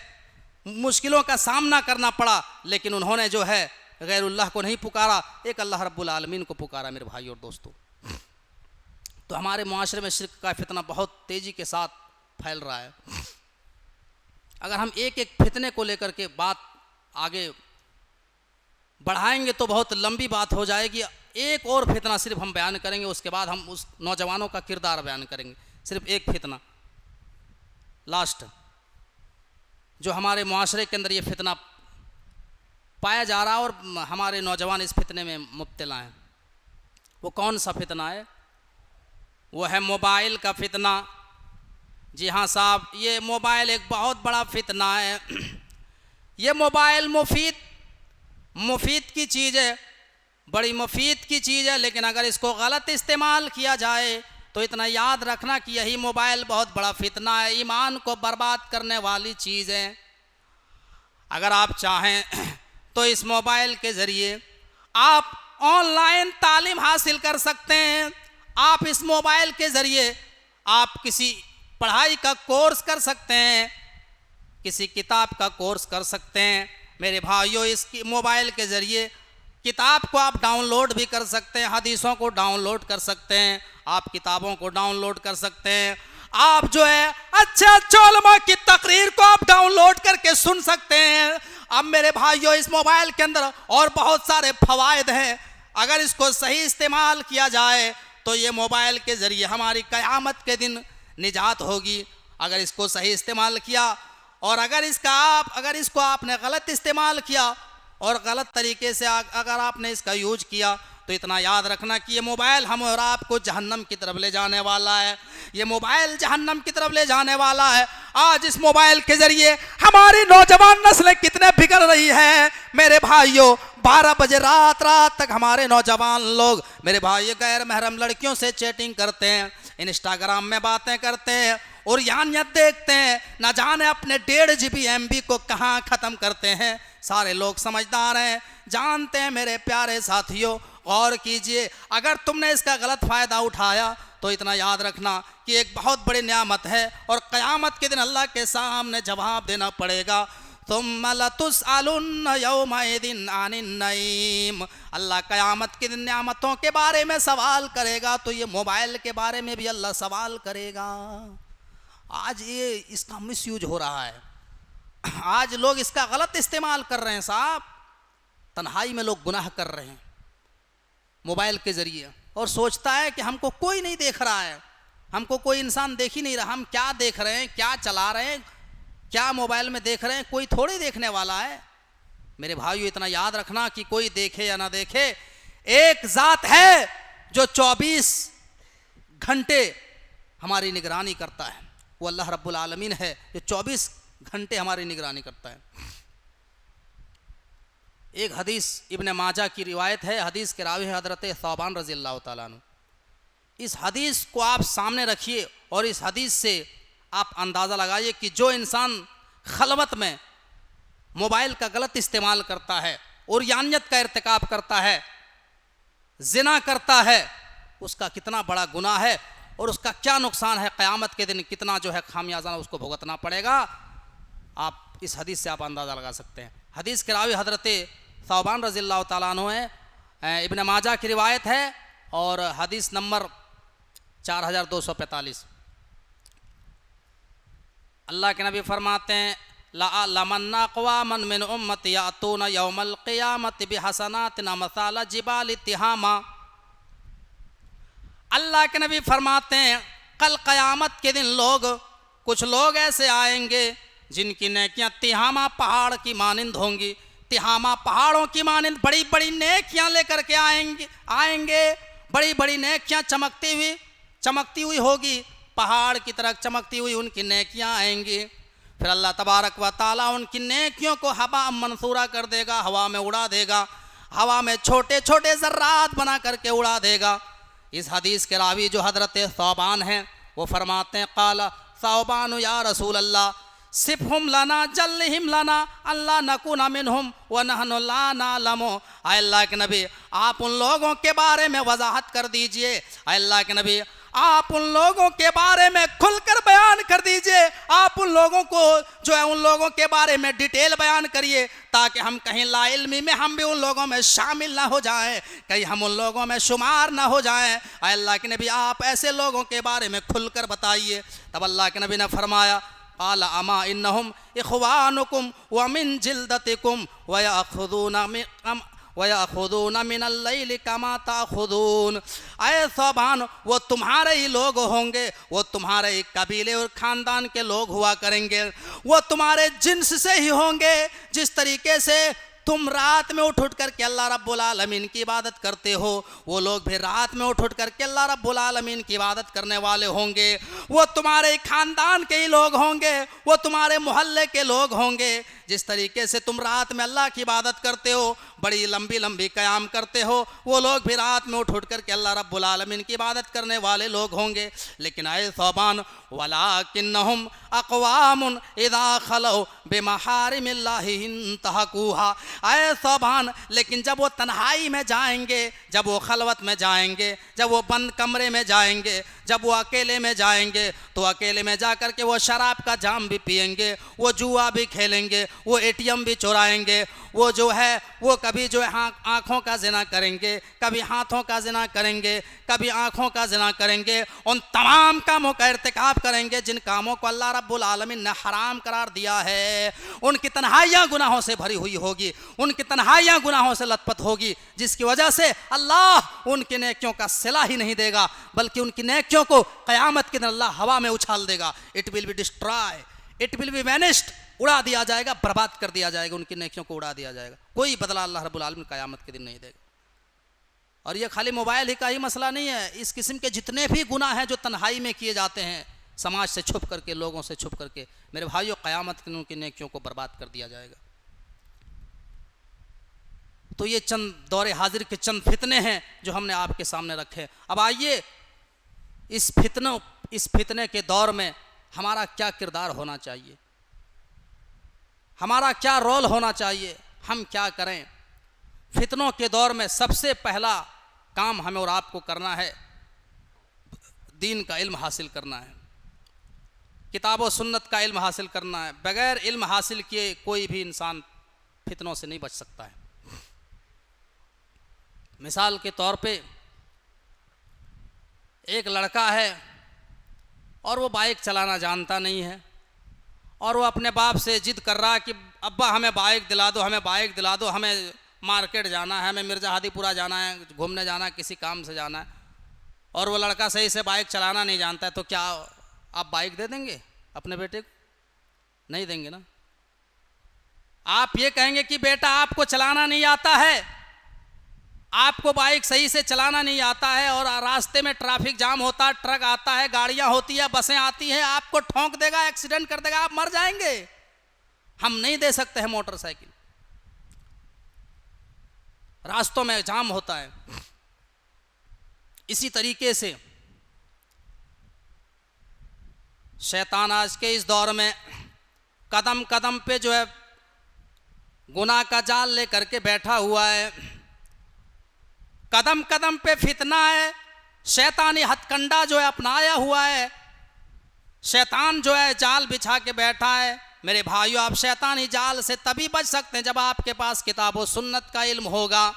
मुश्किलों का सामना करना पड़ा, लेकिन उन्होंने जो है गैरुल्लाह को नहीं पुकारा, एक अल्लाह रब्बुल आलमीन को पुकारा। मेरे भाई और दोस्तों, तो हमारे मुआशरे में शिर्क का फितना बहुत तेज़ी के साथ फैल रहा है। अगर हम एक एक फितने को लेकर के बात आगे बढ़ाएंगे तो बहुत लंबी बात हो जाएगी। एक और फितना सिर्फ हम बयान करेंगे, उसके बाद हम उस नौजवानों का किरदार बयान करेंगे। सिर्फ एक फितना लास्ट जो हमारे मुआशरे के अंदर ये फितना पाया जा रहा है और हमारे नौजवान इस फितने में मुब्तला हैं, वो कौन सा फितना है? वो है मोबाइल का फितना। जी हाँ साहब, ये मोबाइल एक बहुत बड़ा फितना है। ये मोबाइल मुफीद की चीज़ है, बड़ी मुफीद की चीज़ है, लेकिन अगर इसको गलत इस्तेमाल किया जाए तो इतना याद रखना कि यही मोबाइल बहुत बड़ा फितना है, ईमान को बर्बाद करने वाली चीज़ है। अगर आप चाहें तो इस मोबाइल के ज़रिए आप ऑनलाइन तालीम हासिल कर सकते हैं। आप इस मोबाइल के ज़रिए आप किसी पढ़ाई का कोर्स कर सकते हैं, किसी किताब का कोर्स कर सकते हैं। मेरे भाइयों, इस मोबाइल के ज़रिए किताब को आप डाउनलोड भी कर सकते हैं, हदीसों को डाउनलोड कर सकते हैं, आप किताबों को डाउनलोड कर सकते हैं, आप जो है अच्छे उलमा की तकरीर को आप डाउनलोड करके सुन सकते हैं। अब मेरे भाइयों, इस मोबाइल के अंदर और बहुत सारे फ़वाइद हैं। अगर इसको सही इस्तेमाल किया जाए तो ये मोबाइल के ज़रिए हमारी क़यामत के दिन निजात होगी। अगर इसको सही इस्तेमाल किया और अगर इसको आपने गलत इस्तेमाल किया और गलत तरीके से अगर आपने इसका यूज किया तो इतना याद रखना कि ये मोबाइल हम और आपको जहन्नम की तरफ ले जाने वाला है। ये मोबाइल जहन्नम की तरफ ले जाने वाला है। आज इस मोबाइल के ज़रिए हमारी नौजवान नस्लें कितने बिगड़ रही है। मेरे भाइयों, 12 बजे रात तक हमारे नौजवान लोग, मेरे भाई, गैर महरम लड़कियों से चैटिंग करते हैं, इंस्टाग्राम में बातें करते हैं और यानियत देखते हैं, न जाने अपने 1.5 GB MB को कहाँ ख़त्म करते हैं। सारे लोग समझदार हैं, जानते हैं। मेरे प्यारे साथियों, गौर कीजिए, अगर तुमने इसका गलत फ़ायदा उठाया तो इतना याद रखना कि एक बहुत बड़ी नेमत है और क़यामत के दिन अल्लाह के सामने जवाब देना पड़ेगा। तुम्मा लतुस्अलुन्न यौमइदिन अनिन नईम। अल्लाह क़यामत के दिन नेमतों के बारे में सवाल करेगा, तो ये मोबाइल के बारे में भी अल्लाह सवाल करेगा। आज ये इसका मिसयूज हो रहा है, आज लोग इसका गलत इस्तेमाल कर रहे हैं साहब। तन्हाई में लोग गुनाह कर रहे हैं मोबाइल के ज़रिए, और सोचता है कि हमको कोई नहीं देख रहा है, हमको कोई इंसान देख ही नहीं रहा, हम क्या देख रहे हैं, क्या चला रहे हैं, क्या मोबाइल में देख रहे हैं, कोई थोड़ी देखने वाला है। मेरे भाइयों, इतना याद रखना कि कोई देखे या ना देखे, एक ज़ात है जो 24 घंटे हमारी निगरानी करता है। वो अल्लाह रब्बुल आलमीन है जो 24 घंटे हमारी निगरानी करता है। एक हदीस इब्ने माजा की रिवायत है, हदीस के रावी हज़रत सौबान रज़ी अल्लाह तआला अन्हु। इस हदीस को आप सामने रखिए और इस हदीस से आप अंदाज़ा लगाइए कि जो इंसान खलवत में मोबाइल का गलत इस्तेमाल करता है और यानियत का इर्तिकाब करता है, ज़िना करता है, उसका कितना बड़ा गुनाह है और उसका क्या नुकसान है। क़यामत के दिन कितना जो है खामियाजा उसको भुगतना पड़ेगा। आप इस हदीस से आप अंदाज़ा लगा सकते हैं। हदीस के रावी हज़रत सौबान रज़ी अल्लाह तआला अन्हु है, इब्ने माजा की रिवायत है और हदीस नंबर 4245। अल्लाह के नबी फरमाते हैं, लमन्ना क़वामन मिन उम्मती यातूना यौमल क़ियामति बिहसनातिन मसाला जिबाल तिहामा। अल्लाह के नबी फरमाते हैं, कल क़यामत के दिन कुछ लोग ऐसे आएंगे जिनकी नेकियां तिहामा पहाड़ की मानिंद होंगी। तिहामा पहाड़ों की मानिंद बड़ी बड़ी नेकियां लेकर के आएंगे, बड़ी बड़ी नेकियां चमकती हुई होगी, पहाड़ की तरह चमकती हुई उनकी नेकियां आएंगी। फिर अल्लाह तबारक व तआला उनकी नेकियों को हवा मंसूरा कर देगा, हवा में उड़ा देगा, हवा में छोटे छोटे ज़र्रात बना करके उड़ा देगा। इस हदीस के रावी जो हज़रत सौबान हैं वो फरमाते हैं, क़ाला सौबान या रसूल अल्लाह सिफ़हुम लना जल्लिहिम लना अल्लाह नकुना मिनहुम व नहनु ला नअलमु। अल्लाह के नबी, आप उन लोगों के बारे में वजाहत कर दीजिए। अल्लाह के नबी, आप उन लोगों के बारे में खुलकर बयान कर दीजिए, आप उन लोगों को जो है उन लोगों के बारे में डिटेल बयान करिए, ताकि हम कहीं लाइल्मी में हम भी उन लोगों में शामिल ना हो जाएं, कहीं हम उन लोगों में शुमार ना हो जाएं। अल्लाह के नबी आप ऐसे लोगों के बारे में खुलकर बताइए। तब अल्लाह के नबी ने फरमाया, क़ाल अमा इन्नहुम इख़वानुकुम व मिन जिल्दतिकुम व यअख़ुदून मिनल लैलि कमा ताख़ुदून। ऐ सौबान, वो तुम्हारे ही लोग होंगे, वो तुम्हारे ही कबीले और ख़ानदान के लोग हुआ करेंगे, वो तुम्हारे जिन्स से ही होंगे। जिस तरीके से तुम रात में उठ करके अल्लाह रब्बुल आलमीन की इबादत करते हो, वो लोग भी रात में उठ करके अल्लाह रब्बुल आलमीन की इबादत करने वाले होंगे। वो तुम्हारे ख़ानदान के ही लोग होंगे, वो तुम्हारे मोहल्ले के लोग होंगे। जिस तरीके से तुम रात में अल्लाह की इबादत करते हो, बड़ी लंबी लंबी क़याम करते हो, वो लोग भी रात में उठ करके अल्लाह रब्बुल आलमीन की इबादत करने वाले लोग होंगे। लेकिन ऐ सौबान, वलाकिन्नहुम अक़वामुन इज़ा खलौ बिमहारिमिल्लाहि इंतहकूहा। ऐ सौबान, लेकिन जब वो तन्हाई में जाएंगे, जब वो खलवत में जाएंगे, जब वो बंद कमरे में जाएंगे, जब वो अकेले में जाएंगे, तो अकेले में जा कर के वो शराब का जाम भी पिएंगे, वो जुआ भी खेलेंगे, वो एटीएम भी चुराएंगे, वो जो है वो कभी जो है आँखों का ज़िना करेंगे, कभी हाथों का ज़िना करेंगे, कभी आँखों का ज़िना करेंगे। उन तमाम कामों का इर्तिकाब करेंगे जिन कामों को अल्लाह रब्बुल आलमीन ने हराम करार दिया है। उनकी तन्हाइयाँ गुनाहों से भरी हुई होगी, उनकी तन्हाइयाँ गुनाहों से लथपथ होगी, जिसकी वजह से अल्लाह उनकी नेकियों का सिला ही नहीं देगा, बल्कि उनकी नेकियों को क़यामत के दिन अल्लाह हवा में उछाल देगा। It will be destroy, it will be vanished, उड़ा दिया जाएगा, बर्बाद कर दिया जाएगा, उनकी नेकियों को उड़ा दिया जाएगा। कोई बदला अल्लाह रब्बुल आलमीन क़यामत के दिन नहीं देगा। और ये खाली मोबाइल ही का ही मसला नहीं है, इस किस्म के जितने भी गुनाह हैं जो तन्हाई में किए जाते हैं, समाज से छुप करके, लोगों से छुप करके, मेरे भाइयों, क़यामत के दिन उनकी नेकियों को बर्बाद कर दिया जाएगा। तो ये चंद दौरे हाजिर के चंद फितने हैं जो हमने आपके सामने रखे। अब आइए इस फितने के दौर में हमारा क्या किरदार होना चाहिए, हमारा क्या रोल होना चाहिए, हम क्या करें। फितनों के दौर में सबसे पहला काम हमें और आपको करना है, दीन का इल्म हासिल करना है, किताब व सुन्नत का इल्म हासिल करना है। बगैर इल्म हासिल किए कोई भी इंसान फितनों से नहीं बच सकता है। मिसाल के तौर पे एक लड़का है और वो बाइक चलाना जानता नहीं है, और वो अपने बाप से जिद कर रहा है कि अब्बा हमें बाइक दिला दो, हमें बाइक दिला दो, हमें मार्केट जाना है, हमें मिर्ज़ा हादीपुरा जाना है, घूमने जाना है, किसी काम से जाना है। और वो लड़का सही से बाइक चलाना नहीं जानता है, तो क्या आप बाइक दे देंगे अपने बेटे को? नहीं देंगे ना। आप ये कहेंगे कि बेटा आपको चलाना नहीं आता है, आपको बाइक सही से चलाना नहीं आता है, और रास्ते में ट्रैफिक जाम होता है, ट्रक आता है, गाड़ियां होती है, बसें आती हैं, आपको ठोंक देगा, एक्सीडेंट कर देगा, आप मर जाएंगे। हम नहीं दे सकते हैं मोटरसाइकिल, रास्तों में जाम होता है। इसी तरीके से शैतान आज के इस दौर में कदम कदम पे जो है गुनाह का जाल लेकर के बैठा हुआ है, कदम कदम पे फितना है, शैतानी हथकंडा जो है अपनाया हुआ है, शैतान जो है जाल बिछा के बैठा है। मेरे भाइयों, आप शैतानी जाल से तभी बच सकते हैं जब आपके पास किताब व सुन्नत का इल्म होगा,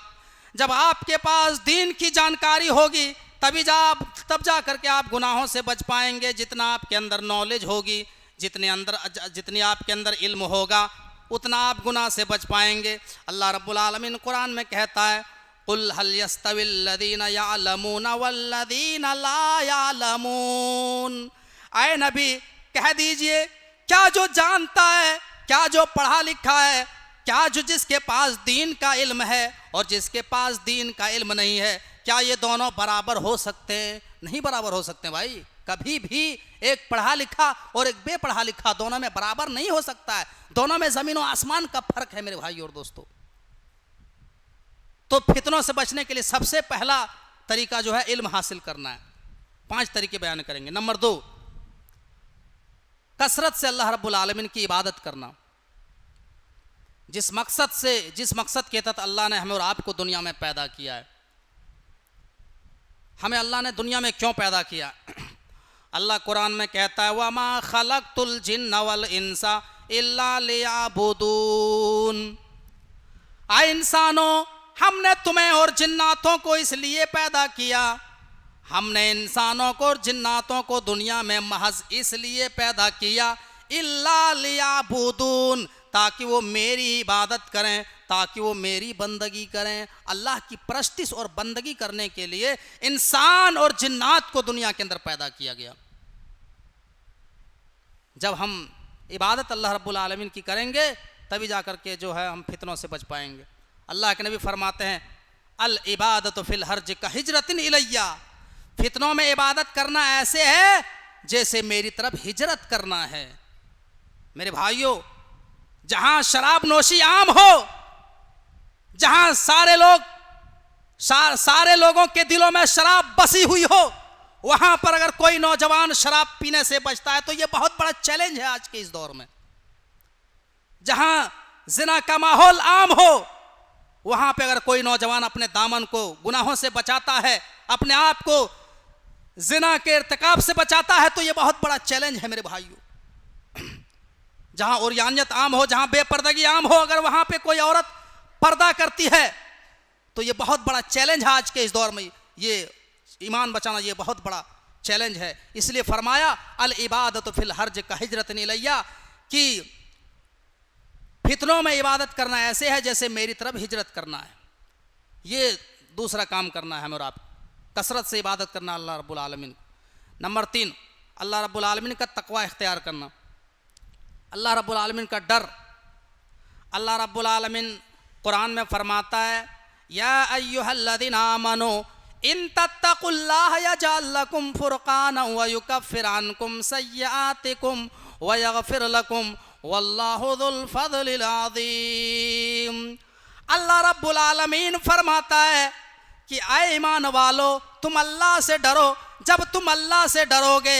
जब आपके पास दीन की जानकारी होगी, तब जा करके आप गुनाहों से बच पाएंगे। जितना आपके अंदर नॉलेज होगी, जितनी आपके अंदर इल्म होगा, उतना आप गुनाह से बच पाएंगे। अल्लाह रब्बुल आलमीन कुरान में कहता है, कुल हल यस्तविल लदीना यालमून वल्लदीना ला यालमून। आए नबी, कह दीजिए, क्या जो जानता है, क्या जो पढ़ा लिखा है, क्या जो जिसके पास दीन का इल्म है और जिसके पास दीन का इल्म नहीं है, क्या ये दोनों बराबर हो सकते हैं? नहीं बराबर हो सकते भाई। कभी भी एक पढ़ा लिखा और एक बेपढ़ा लिखा दोनों में बराबर नहीं हो सकता है। दोनों में ज़मीन और आसमान का फर्क है मेरे भाई और दोस्तों। तो फितनों से बचने के लिए सबसे पहला तरीका जो है इल्म हासिल करना है। 5 तरीके बयान करेंगे। नंबर 2, कसरत से अल्लाह रब्बुल आलमीन की इबादत करना। जिस मकसद के तहत अल्लाह ने हमें और आपको दुनिया में पैदा किया है, हमें अल्लाह ने दुनिया में क्यों पैदा किया। अल्लाह कुरान में कहता है वमा खलक़तुल जिन्ना वल इंसा इल्ला लियअबुदून। आए इंसानों, हमने तुम्हें और जिन्नातों को इसलिए पैदा किया, हमने इंसानों को और जिन्नातों को दुनिया में महज इसलिए पैदा किया इल्ला लियअबुदून, ताकि वो मेरी इबादत करें, ताकि वो मेरी बंदगी करें। अल्लाह की परस्तिश और बंदगी करने के लिए इंसान और जिन्नात को दुनिया के अंदर पैदा किया गया। जब हम इबादत अल्लाह रब्बुल आलमीन की करेंगे तभी जाकर के जो है हम फितनों से बच पाएंगे। अल्लाह के नबी फरमाते हैं अल इबादत फिल हर्ज का हिजरतिन इलैया, फितनों में इबादत करना ऐसे है जैसे मेरी तरफ हिजरत करना है। मेरे भाइयों, जहां शराब नोशी आम हो, जहां सारे लोगों के दिलों में शराब बसी हुई हो, वहां पर अगर कोई नौजवान शराब पीने से बचता है तो यह बहुत बड़ा चैलेंज है आज के इस दौर में। जहां जिना का माहौल आम हो, वहां पे अगर कोई नौजवान अपने दामन को गुनाहों से बचाता है, अपने आप को जिना के इर्तिकाब से बचाता है, तो यह बहुत बड़ा चैलेंज है मेरे भाइयों। जहां उरियानियत आम हो, जहां बेपर्दगी आम हो, अगर वहां पे कोई औरत पर्दा करती है तो यह बहुत बड़ा चैलेंज है आज के इस दौर में। ये ईमान बचाना ये बहुत बड़ा चैलेंज है। इसलिए फरमाया अल इबादत फिल हर्ज का हिजरतन इलैया, कि फितनों में इबादत करना ऐसे है जैसे मेरी तरफ हिजरत करना है। ये दूसरा काम करना है हमें और आप, कसरत से इबादत करना अल्लाह रब्बुल आलमीन। नंबर 3, अल्लाह रब्बुल आलमीन का तकवा इख्तियार करना, अल्लाह रब्बुल आलमीन का डर। अल्लाह रब्बुल आलमीन कुरान में फरमाता है या अय्युहल्लज़ीना आमनू इन तत्तकुल्लाह यजअल लकुम फुरकाना व युकफ्फिर अन्कुम सय्यआतिकुम व यगफिर लकुम वल्लाहु ज़ुल फज़लिल अज़ीम। अल्लाह रब्बुल आलमीन फरमाता है कि आए ईमान वालो, तुम अल्लाह से डरो। जब तुम अल्लाह से डरोगे,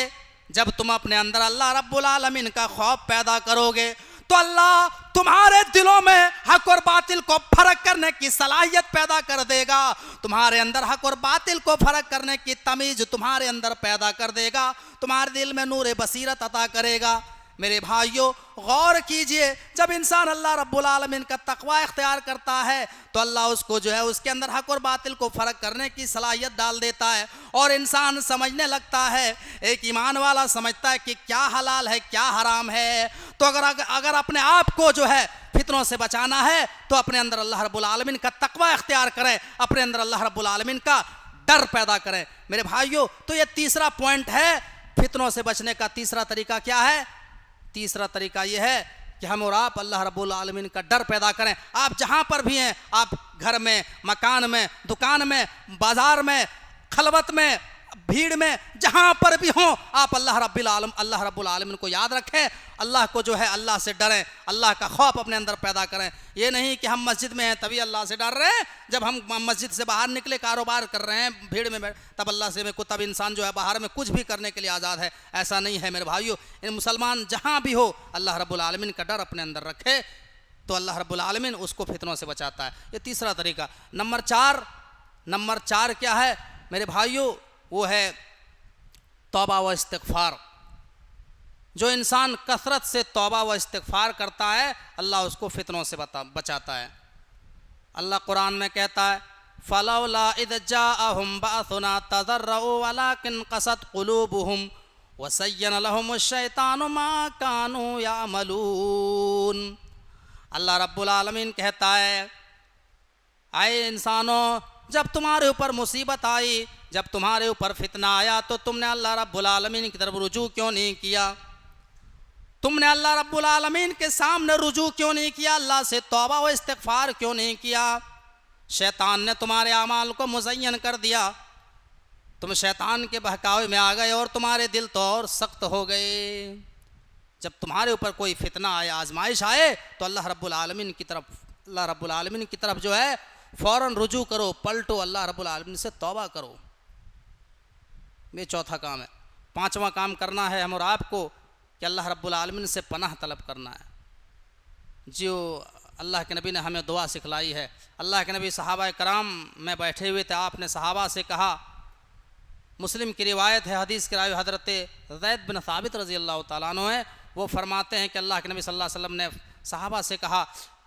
जब तुम अपने अंदर अल्लाह रब्बुल आलमीन का खौफ पैदा करोगे, तो अल्लाह तुम्हारे दिलों में हक और बातिल को फर्क करने की सलाहियत पैदा कर देगा। तुम्हारे अंदर हक और बातिल को फर्क करने की तमीज तुम्हारे अंदर पैदा कर देगा, तुम्हारे दिल में नूर बसीरत अता करेगा। मेरे भाइयों, गौर कीजिए, जब इंसान अल्लाह रब्बुल आलमीन का तकवा इख्तियार करता है तो अल्लाह उसको जो है उसके अंदर हक और बातिल को फ़र्क करने की सलाहियत डाल देता है, और इंसान समझने लगता है। एक ईमान वाला समझता है कि क्या हलाल है क्या हराम है। तो अगर अपने आप को जो है फितनों से बचाना है तो अपने अंदर अल्लाह रब्बुल आलमीन का तकवा इख्तियार करें, अपने अंदर अल्लाह रब्बुल आलमीन का डर पैदा करें। मेरे भाइयों, तो ये तीसरा पॉइंट है फितनों से बचने का। तीसरा तरीका क्या है? तीसरा तरीका यह है कि हम और आप अल्लाह रब्बुल आलमीन का डर पैदा करें। आप जहां पर भी हैं, आप घर में, मकान में, दुकान में, बाजार में, खलवत में, भीड़ में, जहां पर भी हों, आप अल्लाह रब्बुल आलमीन को याद रखें, अल्लाह को जो है अल्लाह से डरें, अल्लाह का खौफ अपने अंदर पैदा करें। ये नहीं कि हम मस्जिद में हैं तभी अल्लाह से डर रहे हैं, जब हम मस्जिद से बाहर निकले, कारोबार कर रहे हैं, भीड़ में तब अल्लाह से में, तब इंसान जो है बाहर में कुछ भी करने के लिए आज़ाद है। ऐसा नहीं है मेरे भाइयों। इन मुसलमान जहाँ भी हो अल्लाह रब्बुल आलमीन का डर अपने अंदर रखे तो अल्लाह रब्बुल आलमीन उसको फितनों से बचाता है। ये तीसरा तरीका। नंबर चार क्या है मेरे भाइयों? वो है तौबा व इस्तिग़फ़ार। जो इंसान कसरत से तौबा व इस्तिग़फ़ार करता है अल्लाह उसको फितनों से बचाता है। अल्लाह कुरान में कहता है फ़लौला इज़ जाअहुम बअसुना तज़र्रऊ वलाकिन क़सत क़ुलूबुहुम व ज़य्यन लहुमुश शैतानु मा कानू यामलून। अल्लाह रब्बुल आलमीन कहता है, आए इंसानों, जब तुम्हारे ऊपर मुसीबत आई, जब तुम्हारे ऊपर फितना आया, तो तुमने अल्लाह रब्बुल आलमीन की तरफ रुजू क्यों नहीं किया? तुमने अल्लाह रब्बुल आलमीन के सामने रुजू क्यों नहीं किया? अल्लाह से तौबा व इस्तिग़फ़ार क्यों नहीं किया? शैतान ने तुम्हारे अमाल को मुज़य्यन कर दिया, तुम शैतान के बहकावे में आ गए और तुम्हारे दिल तो और सख्त हो गए। जब तुम्हारे ऊपर कोई फितना आए, आजमाइश आए, तो अल्लाह रब्बुल आलमीन की तरफ जो है फ़ौरन रुजू करो, पलटो, अल्लाह रब्बुल आलमीन से तौबा करो। ये चौथा काम है। पांचवा काम करना है हम और आपको कि अल्लाह रब्बुल आलमीन से पनाह तलब करना है। जो अल्लाह के नबी ने हमें दुआ सिखलाई है। अल्लाह के नबी सहाबा कराम में बैठे हुए थे, आपने सहाबा से कहा मुस्लिम की रिवायत है, हदीस के रावी हज़रत ज़ैद बिन साबित रज़ी अल्लाह ताला अन्हु है। वो फरमाते हैं कि अल्लाह के नबी सल्लल्लाहु अलैहि वसल्लम ने सहाबा से कहा,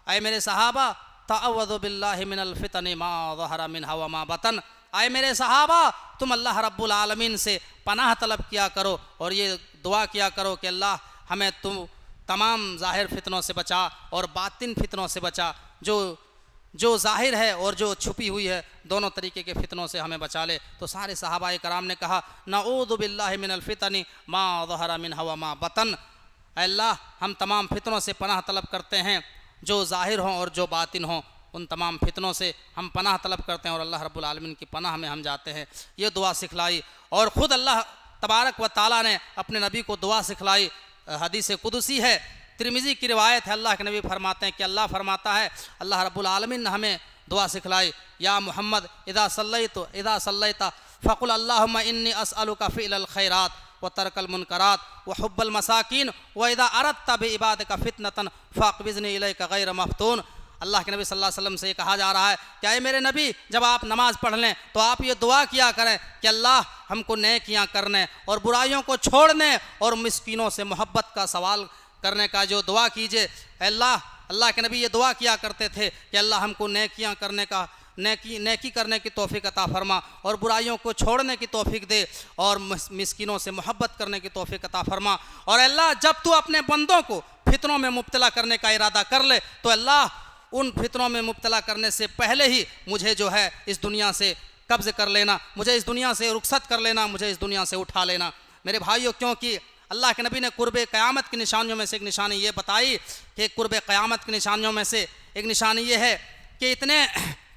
ऐ मेरे सहाबा तअव्वज़ु बिल्लाहि मिनल फितनि मा ज़हरा मिनहा व मा बतन, आए मेरे सहाबा तुम अल्लाह रब्बुल आलमीन से पनाह तलब किया करो और ये दुआ किया करो कि अल्लाह हमें तुम तमाम ज़ाहिर फितनों से बचा और बातिन फितनों से बचा, जो ज़ाहिर है और जो छुपी हुई है दोनों तरीके के फितनों से हमें बचा ले। तो सारे सहाबाए कराम ने कहा नऊज़ु बिल्लाहि मिनल फितनि मा ज़हरा मिनहा व मा बतन, अल्लाह हम तमाम फितनों से पनाह तलब करते हैं, जो ज़ाहिर हों और जो बातिन हों, उन तमाम फितनों से हम पनाह तलब करते हैं और अल्लाह रब्बुल आलमीन की पनाह में हम जाते हैं। ये दुआ सिखलाई और ख़ुद अल्लाह तबारक व ताला ने अपने नबी को दुआ सिखलाई। हदीस कुदसी है, तिरमिज़ी की रिवायत है, अल्लाह के नबी फरमाते हैं कि अल्लाह फरमाता है, अल्लाह रब्बुल आलमीन ने हमें दुआ सिखलाई, या मोहम्मद इदा सल्लैता फ़कुल अल्लाहुम्मा इन्नी अस्अलुका फ़िअलल खैरात व तरकल मुनकरात व हुब्बल मसाकीन व इदा अरदता बिइबादिका फितनतन फ़अक़बिज़नी इलैका गैर मफ़तून। अल्लाह के नबी सल्लल्लाहु अलैहि वसल्लम से ये कहा जा रहा है, क्या है मेरे नबी, जब आप नमाज़ पढ़ लें तो आप ये दुआ किया करें कि अल्लाह हमको नेकियां करने और बुराइयों को छोड़ने और मिस्कीनों से मोहब्बत का सवाल करने का जो दुआ कीजिए। अल्लाह के नबी ये दुआ किया करते थे कि अल्लाह हमको नेकियां करने का नेकी करने की तौफीक अता फरमा और बुराइयों को छोड़ने की तौफीक दे और मिस्कीनों से मोहब्बत करने की तौफीक अता फरमा। और अल्लाह जब तू अपने बंदों को फितनों में मुब्तला करने का इरादा कर ले तो अल्लाह उन फितनों में मुब्तला करने से पहले ही मुझे जो है इस दुनिया से कब्ज़ कर लेना, मुझे इस दुनिया से रुखसत कर लेना, मुझे इस दुनिया से उठा लेना। मेरे भाइयों, क्योंकि अल्लाह के नबी ने कुर्ब क़यामत की निशानियों में से एक निशानी ये बताई कि कुर्ब क़यामत की निशानियों में से एक निशानी ये है कि इतने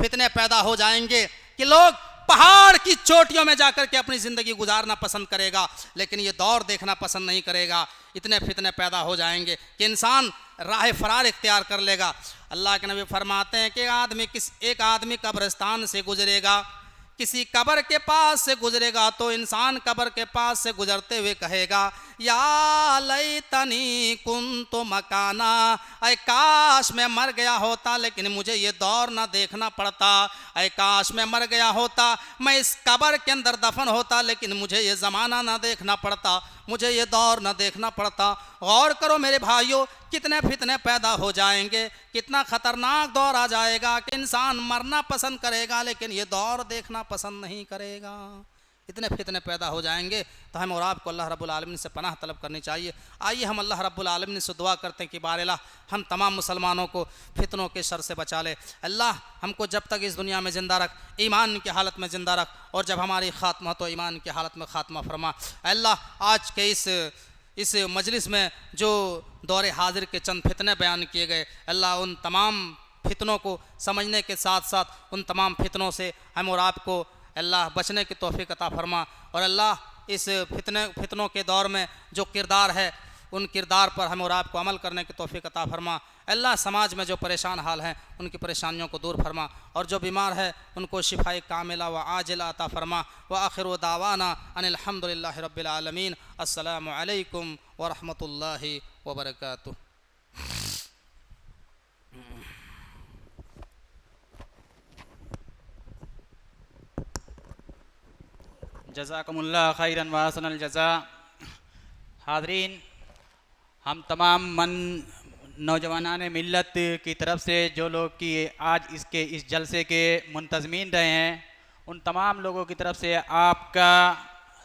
फितने पैदा हो जाएंगे कि लोग पहाड़ की चोटियों में जाकर के अपनी ज़िंदगी गुजारना पसंद करेगा, लेकिन ये दौर देखना पसंद नहीं करेगा। इतने फितने पैदा हो जाएंगे कि इंसान राह फरार इख्तियार कर लेगा। अल्लाह के नबी फरमाते हैं कि एक आदमी कब्रिस्तान से गुजरेगा, किसी कब्र के पास से गुजरेगा तो इंसान कब्र के पास से गुजरते हुए कहेगा, या लैतनी कुन्तु मकाना, ऐ काश मैं मर गया होता लेकिन मुझे ये दौर ना देखना पड़ता, ऐ काश मैं मर गया होता, मैं इस कब्र के अंदर दफन होता लेकिन मुझे ये ज़माना ना देखना पड़ता, मुझे ये दौर ना देखना पड़ता। गौर करो मेरे भाइयों, कितने फितने पैदा हो जाएंगे, कितना ख़तरनाक दौर आ जाएगा कि इंसान मरना पसंद करेगा लेकिन ये दौर देखना पसंद नहीं करेगा। इतने फितने पैदा हो जाएंगे तो हम और आपको अल्लाह रब्बुल आलमीन से पनाह तलब करनी चाहिए। आइए हम अल्लाह रब्बुल आलमीन से दुआ करते हैं कि बारेला हम तमाम मुसलमानों को फितनों के शर से बचा ले। अल्लाह हमको जब तक इस दुनिया में ज़िंदा रख, ईमान की हालत में ज़िंदा रख, और जब हमारी ख़ात्मा तो ईमान की हालत में ख़ात्मा फरमा। अल्लाह आज के इस मजलिस में जो दौरे हाजिर के चंद फितने बयान किए गए, अल्लाह उन तमाम फितनों को समझने के साथ साथ उन तमाम फितनों से हम और आपको अल्लाह बचने की तौफीक अता फरमा। और अल्लाह इस फितनों के दौर में जो किरदार है उन किरदार पर हम और आपको अमल करने की तौफीक अता फरमा। अल्लाह समाज में जो परेशान हाल हैं उनकी परेशानियों को दूर फरमा, और जो बीमार है उनको शिफाए कामिला व आजिला अता फरमा। व आखिर दावाना अनिल हम्दुलिल्लाहि रब्बिल आलमीन। अस्सलामु अलैकुम व रहमतुल्लाहि व बरकातुहू। जज़ाकुमुल्लाह खैरन व अहसनल जज़ा। हाज़रीन, हम तमाम नौजवानान मिल्लत की तरफ से जो लोग कि आज इस जलसे के मुंतज़मीन रहे हैं, उन तमाम लोगों की तरफ से आपका